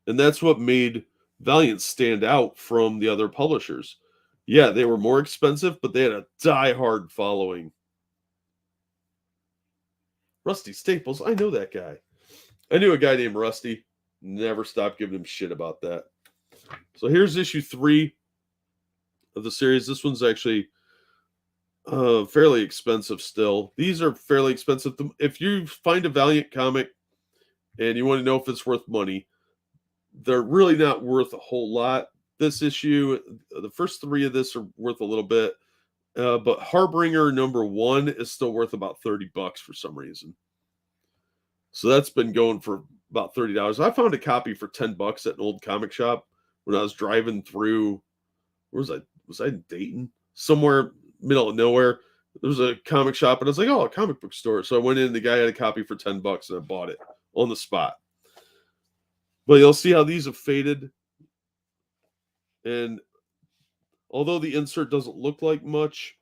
Speaker 1: and that's what made Valiant stand out from the other publishers. Yeah, they were more expensive, but they had a die-hard following. Rusty Staples, I know that guy. I knew a guy named Rusty. Never stopped giving him shit about that. So here's issue 3 of the series. This one's actually fairly expensive still. These are fairly expensive. If you find a Valiant comic and you want to know if it's worth money, they're really not worth a whole lot. This issue, the first 3 of this are worth a little bit, but Harbinger #1 is still worth about $30 for some reason. So that's been going for about $30. I found a copy for $10 at an old comic shop when I was driving through. Where was I? Was I in Dayton? Somewhere middle of nowhere. There was a comic shop, and I was like, "Oh, a comic book store." So I went in. The guy had a copy for $10, and I bought it on the spot. But you'll see how these have faded. And although the insert doesn't look like much,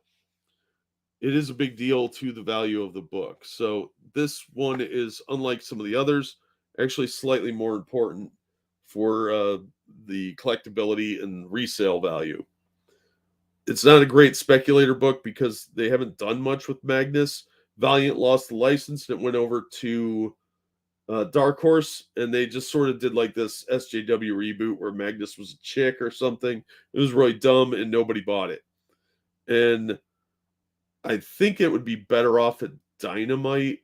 Speaker 1: it is a big deal to the value of the book. So this one is, unlike some of the others, actually slightly more important for the collectability and resale value. It's not a great Speculator book because they haven't done much with Magnus. Valiant lost the license and it went over to Dark Horse, and they just sort of did like this SJW reboot where Magnus was a chick or something. It was really dumb and nobody bought it. And I think it would be better off at Dynamite.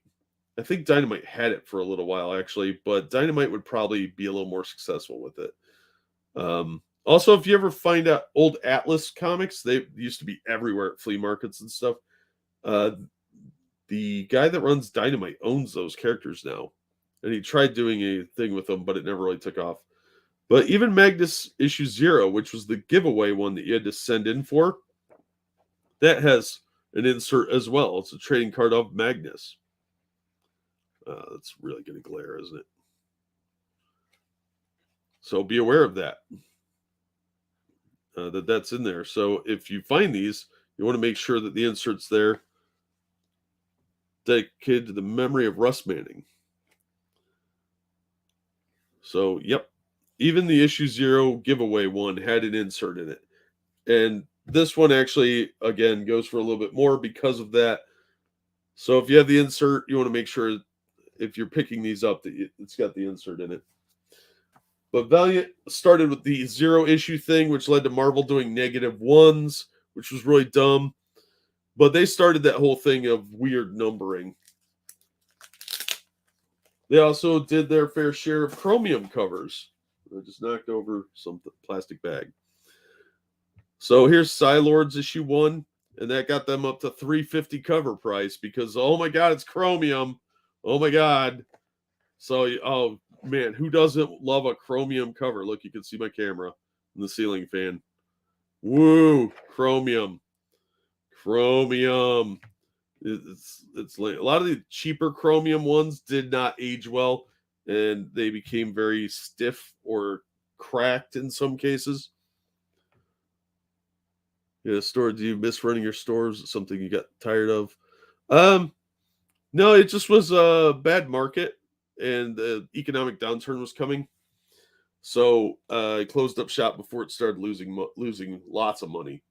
Speaker 1: I think Dynamite had it for a little while, actually, but Dynamite would probably be a little more successful with it. Also, if you ever find out old Atlas comics, they used to be everywhere at flea markets and stuff. The guy that runs Dynamite owns those characters now. And he tried doing a thing with them, but it never really took off. But even Magnus issue 0, which was the giveaway one that you had to send in for, that has an insert as well. It's a trading card of Magnus. That's really going to glare, isn't it? So be aware of that. That's in there. So if you find these, you want to make sure that the insert's there, dedicated to the memory of Russ Manning. So, yep. Even the issue 0 giveaway one had an insert in it. And this one actually, again, goes for a little bit more because of that. So if you have the insert, you want to make sure if you're picking these up that it's got the insert in it. But Valiant started with the 0 issue thing, which led to Marvel doing -1s, which was really dumb. But they started that whole thing of weird numbering. They also did their fair share of Chromium covers. I just knocked over some plastic bag. So here's Psylords issue 1, and that got them up to $350 cover price because, oh my God, it's Chromium. Oh my God. So, oh man, who doesn't love a Chromium cover? Look, you can see my camera and the ceiling fan. Woo, Chromium. Chromium. It's like a lot of the cheaper Chromium ones did not age well, and they became very stiff or cracked in some cases. Yeah, store. Do you miss running your stores? It's something you got tired of? No, it just was a bad market, and the economic downturn was coming. So I closed up shop before it started losing lots of money.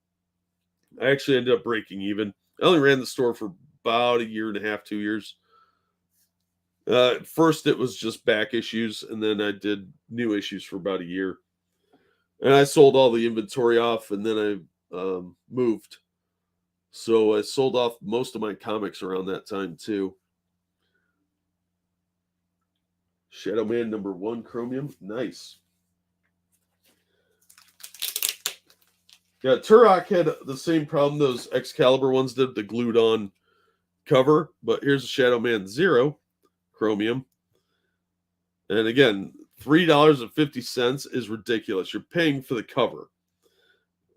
Speaker 1: I actually ended up breaking even. I only ran the store for about 1.5 years, 2 years. At first, it was just back issues, and then I did new issues for about 1 year. And I sold all the inventory off, and then I moved. So I sold off most of my comics around that time, too. Shadow Man #1 Chromium. Nice. Yeah, Turok had the same problem those Excalibur ones did, the glued on cover. But here's a Shadow Man 0 Chromium. And again, $3.50 is ridiculous. You're paying for the cover.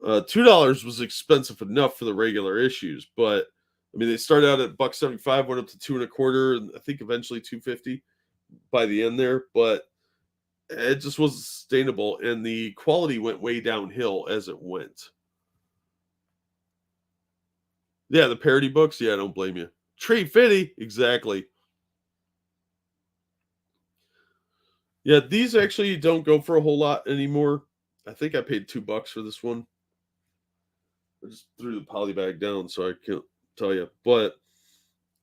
Speaker 1: $2 was expensive enough for the regular issues, but I mean, they started out at $1.75, went up to $2.25, and I think eventually $2.50 by the end there. But it just wasn't sustainable, and the quality went way downhill as it went. Yeah, the parody books. Yeah, I don't blame you. Trade Fitty, exactly. Yeah, these actually don't go for a whole lot anymore. I think I paid $2 for this one. I just threw the poly bag down, so I can't tell you. But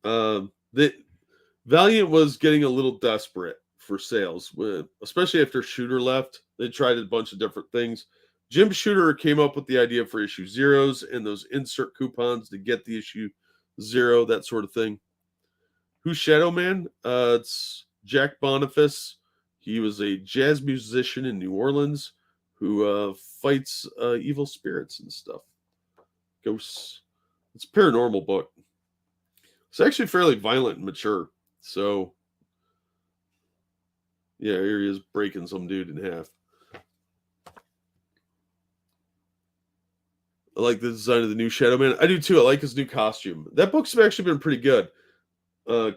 Speaker 1: the Valiant was getting a little desperate for sales, especially after Shooter left. They tried a bunch of different things. Jim Shooter came up with the idea for issue zeros and those insert coupons to get the issue 0, that sort of thing. Who's Shadow Man? It's Jack Boniface. He was a jazz musician in New Orleans who fights evil spirits and stuff. Ghosts. It's a paranormal book. It's actually fairly violent and mature. So, yeah, here he is breaking some dude in half. I like the design of the new Shadow Man. I do too. I like his new costume. That book's actually been pretty good.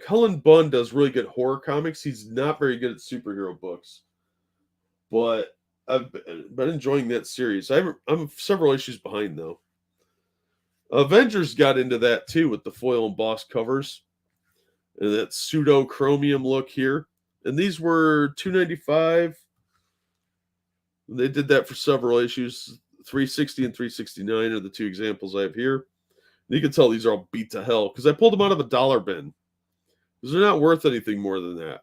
Speaker 1: Cullen Bunn does really good horror comics. He's not very good at superhero books, but I've been enjoying that series. I'm several issues behind though. Avengers got into that too with the foil embossed covers and that pseudo chromium look here. And these were $2.95. They did that for several issues. 360 and 369 are the two examples I have here. And you can tell these are all beat to hell because I pulled them out of a dollar bin. Because they're not worth anything more than that.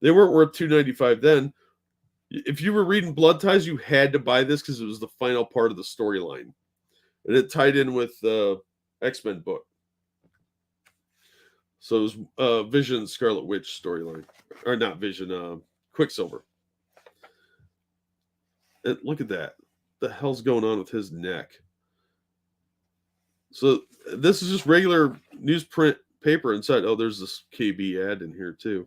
Speaker 1: They weren't worth $2.95 then. If you were reading Blood Ties, you had to buy this because it was the final part of the storyline. And it tied in with the X-Men book. So it was Vision Scarlet Witch storyline. Or not Vision, Quicksilver. And look at that. What the hell's going on with his neck? So this is just regular newsprint paper inside. Oh, there's this KB ad in here too.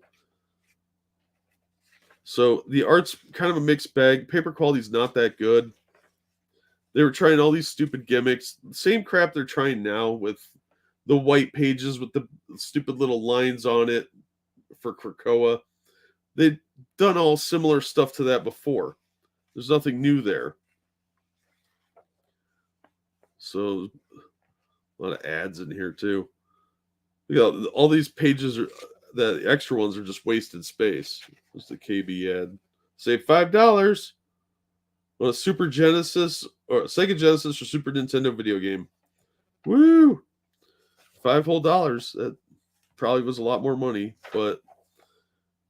Speaker 1: So the art's kind of a mixed bag. Paper quality's not that good. They were trying all these stupid gimmicks. Same crap they're trying now with the white pages with the stupid little lines on it for Krakoa. They've done all similar stuff to that before. There's nothing new there. So a lot of ads in here too. Look at all these pages are the extra ones are just wasted space. There's the KB ad. Save $5 on a Super Genesis or Sega Genesis or Super Nintendo video game. Woo! $5 whole. That probably was a lot more money, but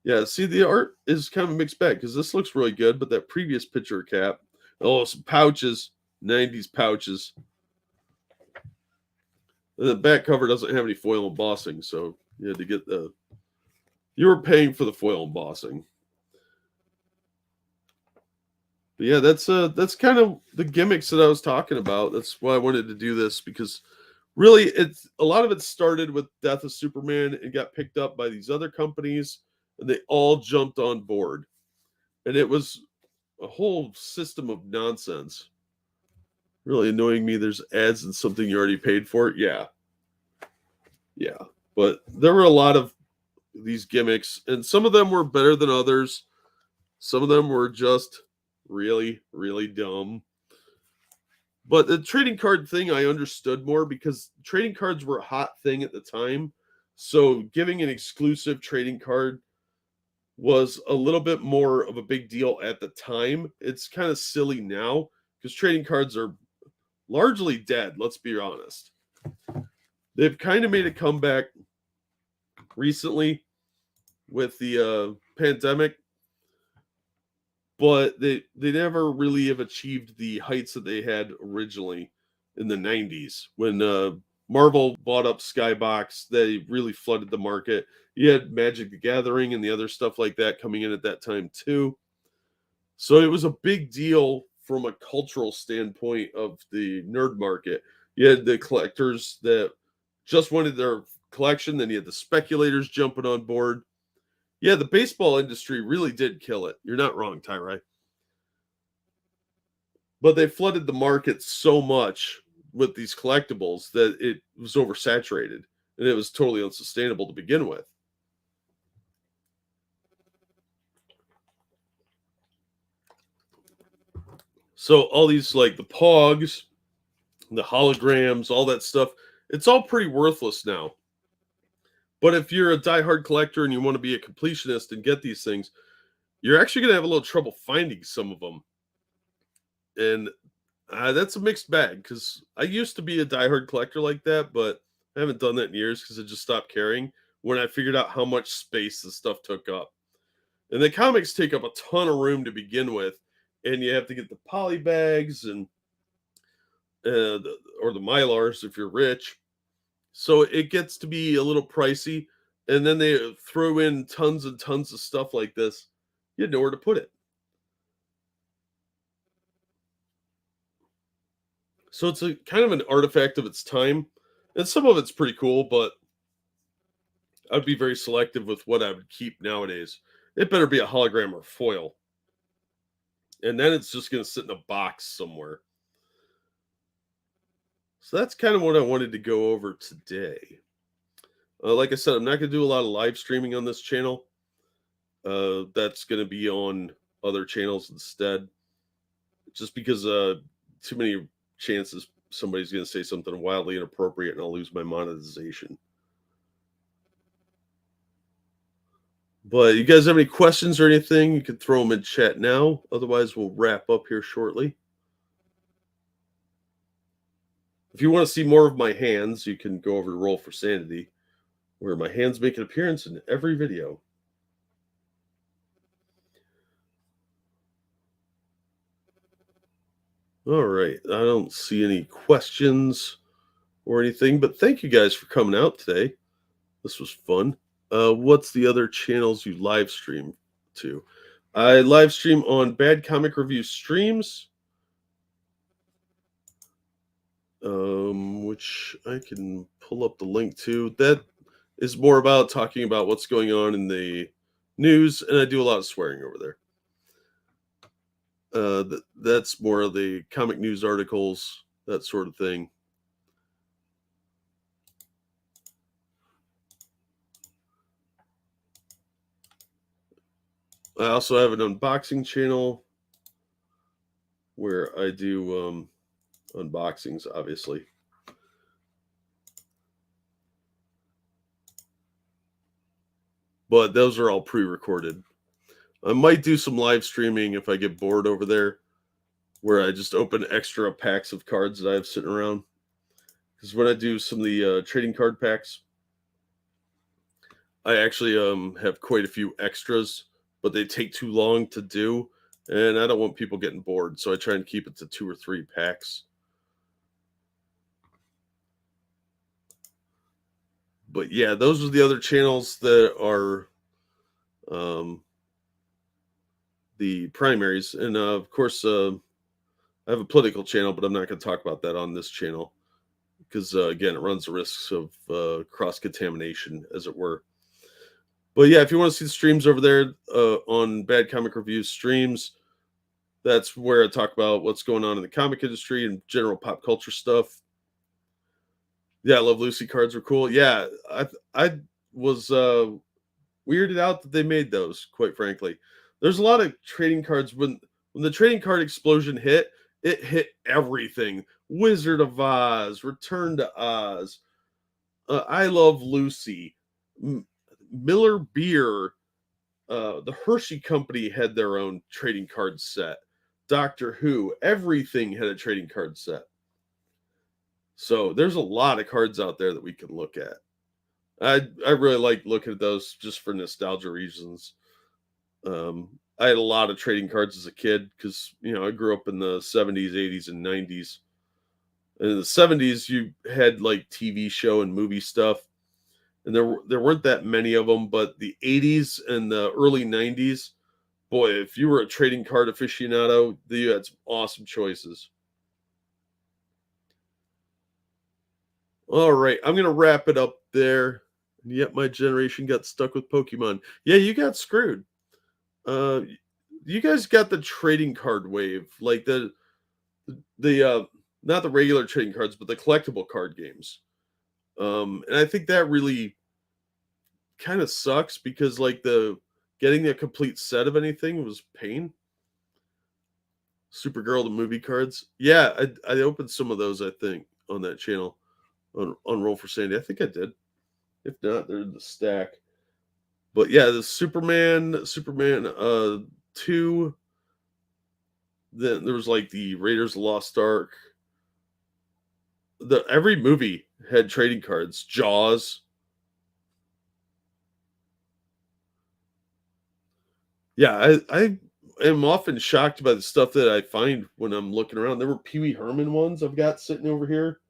Speaker 1: yeah, see, the art is kind of a mixed bag because this looks really good, but that previous picture cap, oh, some pouches, 90s pouches. And the back cover doesn't have any foil embossing, so you had to get you were paying for the foil embossing. But yeah, that's kind of the gimmicks that I was talking about. That's why I wanted to do this, because really a lot of it started with Death of Superman and got picked up by these other companies, and they all jumped on board. And it was a whole system of nonsense. Really annoying me. There's ads and something you already paid for. Yeah. But there were a lot of these gimmicks, and some of them were better than others. Some of them were just really, really dumb. But the trading card thing I understood more because trading cards were a hot thing at the time. So giving an exclusive trading card was a little bit more of a big deal at the time. It's kind of silly now because trading cards are largely dead, let's be honest. They've kind of made a comeback recently with the pandemic, but they never really have achieved the heights that they had originally in the 90s when Marvel bought up Skybox. They really flooded the market. You had Magic the Gathering and the other stuff like that coming in at that time too. So it was a big deal from a cultural standpoint of the nerd market. You had the collectors that just wanted their collection. Then you had the speculators jumping on board. Yeah, the baseball industry really did kill it. You're not wrong, Tyrai. But they flooded the market so much with these collectibles that it was oversaturated and it was totally unsustainable to begin with. So all these, like the Pogs, the holograms, all that stuff, it's all pretty worthless now. But if you're a diehard collector and you want to be a completionist and get these things, you're actually going to have a little trouble finding some of them. And that's a mixed bag, because I used to be a diehard collector like that, but I haven't done that in years because I just stopped caring when I figured out how much space the stuff took up. And the comics take up a ton of room to begin with, and you have to get the poly bags and or the Mylars if you're rich. So it gets to be a little pricey, and then they throw in tons and tons of stuff like this. You had nowhere to put it. So it's a kind of an artifact of its time, and some of it's pretty cool, but I'd be very selective with what I would keep nowadays. It better be a hologram or foil, and then it's just going to sit in a box somewhere. So that's kind of what I wanted to go over today. Like I said, I'm not going to do a lot of live streaming on this channel. That's going to be on other channels instead, just because too many chances somebody's going to say something wildly inappropriate and I'll lose my monetization. But you guys have any questions or anything, you can throw them in chat now. Otherwise, we'll wrap up here shortly. If you want to see more of my hands, you can go over to Roll for Sanity, where my hands make an appearance in every video. All right, I don't see any questions or anything, but thank you guys for coming out today. This was fun. What's the other channels you live stream to? I live stream on Bad Comic Review Streams, which I can pull up the link to. That is more about talking about what's going on in the news, and I do a lot of swearing over there. That's more of the comic news articles, that sort of thing. I also have an unboxing channel where I do unboxings, obviously. But those are all pre-recorded. I might do some live streaming if I get bored over there, where I just open extra packs of cards that I have sitting around. Because when I do some of the trading card packs, I actually have quite a few extras, but they take too long to do, and I don't want people getting bored, so I try and keep it to 2 or 3 packs. But yeah, those are the other channels that are the primaries. And of course, I have a political channel, but I'm not going to talk about that on this channel because, again, it runs the risks of cross-contamination, as it were. But yeah, if you want to see the streams over there on Bad Comic Review Streams, that's where I talk about what's going on in the comic industry and general pop culture stuff. Yeah, I Love Lucy cards were cool. Yeah, I was weirded out that they made those, quite frankly. There's a lot of trading cards. When the trading card explosion hit, it hit everything. Wizard of Oz, Return to Oz, I Love Lucy, Miller Beer, the Hershey Company had their own trading card set. Doctor Who, everything had a trading card set. So there's a lot of cards out there that we can look at. I really like looking at those just for nostalgia reasons. I had a lot of trading cards as a kid because, I grew up in the 70s, 80s, and 90s. And in the 70s, you had like TV show and movie stuff. And there weren't that many of them, but the 80s and the early 90s, boy, if you were a trading card aficionado, you had some awesome choices. All right, I'm going to wrap it up there. Yet my generation got stuck with Pokemon. Yeah, you got screwed. You guys got the trading card wave, like the not the regular trading cards, but the collectible card games. And I think that really kind of sucks because like the getting a complete set of anything was pain. Supergirl the movie cards. Yeah, I opened some of those, I think, on that channel on Roll for Sandy. I think I did. If not, they're in the stack. But yeah, the Superman 2. Then there was like the Raiders of the Lost Ark. Every movie had trading cards. Jaws. Yeah, I am often shocked by the stuff that I find when I'm looking around. There were Pee Wee Herman ones I've got sitting over here.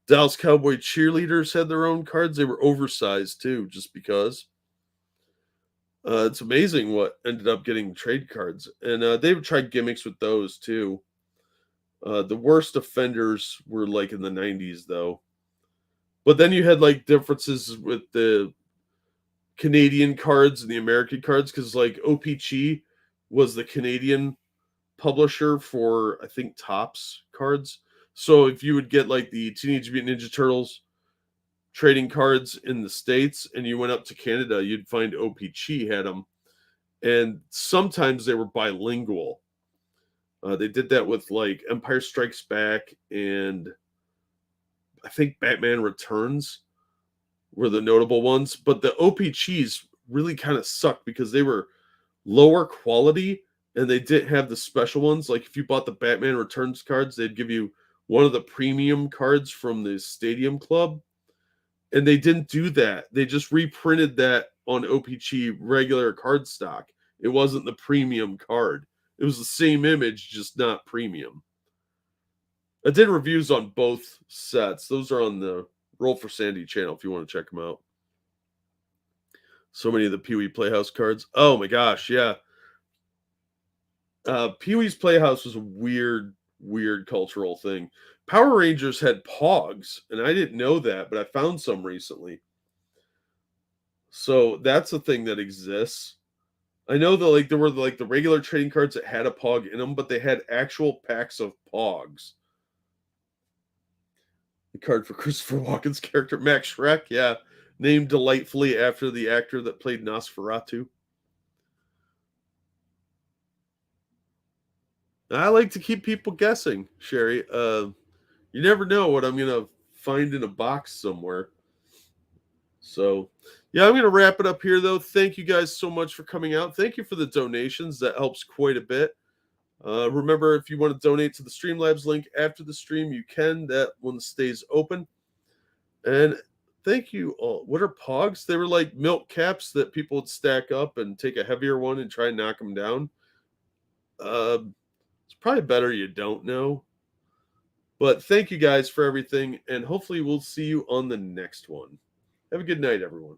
Speaker 1: Dallas Cowboy cheerleaders had their own cards. They were oversized too, just because. It's amazing what ended up getting trade cards, and they would try gimmicks with those too. The worst offenders were like in the '90s, though. But then you had like differences with the Canadian cards and the American cards because like OPG was the Canadian publisher for I think Topps cards. So if you would get like the Teenage Mutant Ninja Turtles trading cards in the States and you went up to Canada, you'd find OPG had them. And sometimes they were bilingual. They did that with like Empire Strikes Back and I think Batman Returns were the notable ones. But the OPGs really kind of sucked because they were lower quality and they didn't have the special ones. Like if you bought the Batman Returns cards, they'd give you one of the premium cards from the Stadium Club. And they didn't do that. They just reprinted that on OPG regular card stock. It wasn't the premium card. It was the same image, just not premium. I did reviews on both sets. Those are on the Roll for Sandy channel if you want to check them out. So many of the Pee-wee Playhouse cards. Oh my gosh, yeah. Pee-wee's Playhouse was a weird cultural thing. Power Rangers had Pogs, and I didn't know that, but I found some recently. So that's a thing that exists. I know that like there were like the regular trading cards that had a Pog in them, but they had actual packs of Pogs. The card for Christopher Walken's character, Max Schreck, yeah, named delightfully after the actor that played Nosferatu. I like to keep people guessing, Sherry. You never know what I'm gonna find in a box somewhere. So, yeah, I'm gonna wrap it up here, though. Thank you guys so much for coming out. Thank you for the donations. That helps quite a bit. Remember, if you want to donate to the Streamlabs link after the stream, you can. That one stays open. And thank you all. What are Pogs? They were like milk caps that people would stack up and take a heavier one and try and knock them down. It's probably better you don't know. But thank you guys for everything, and hopefully we'll see you on the next one. Have a good night, everyone.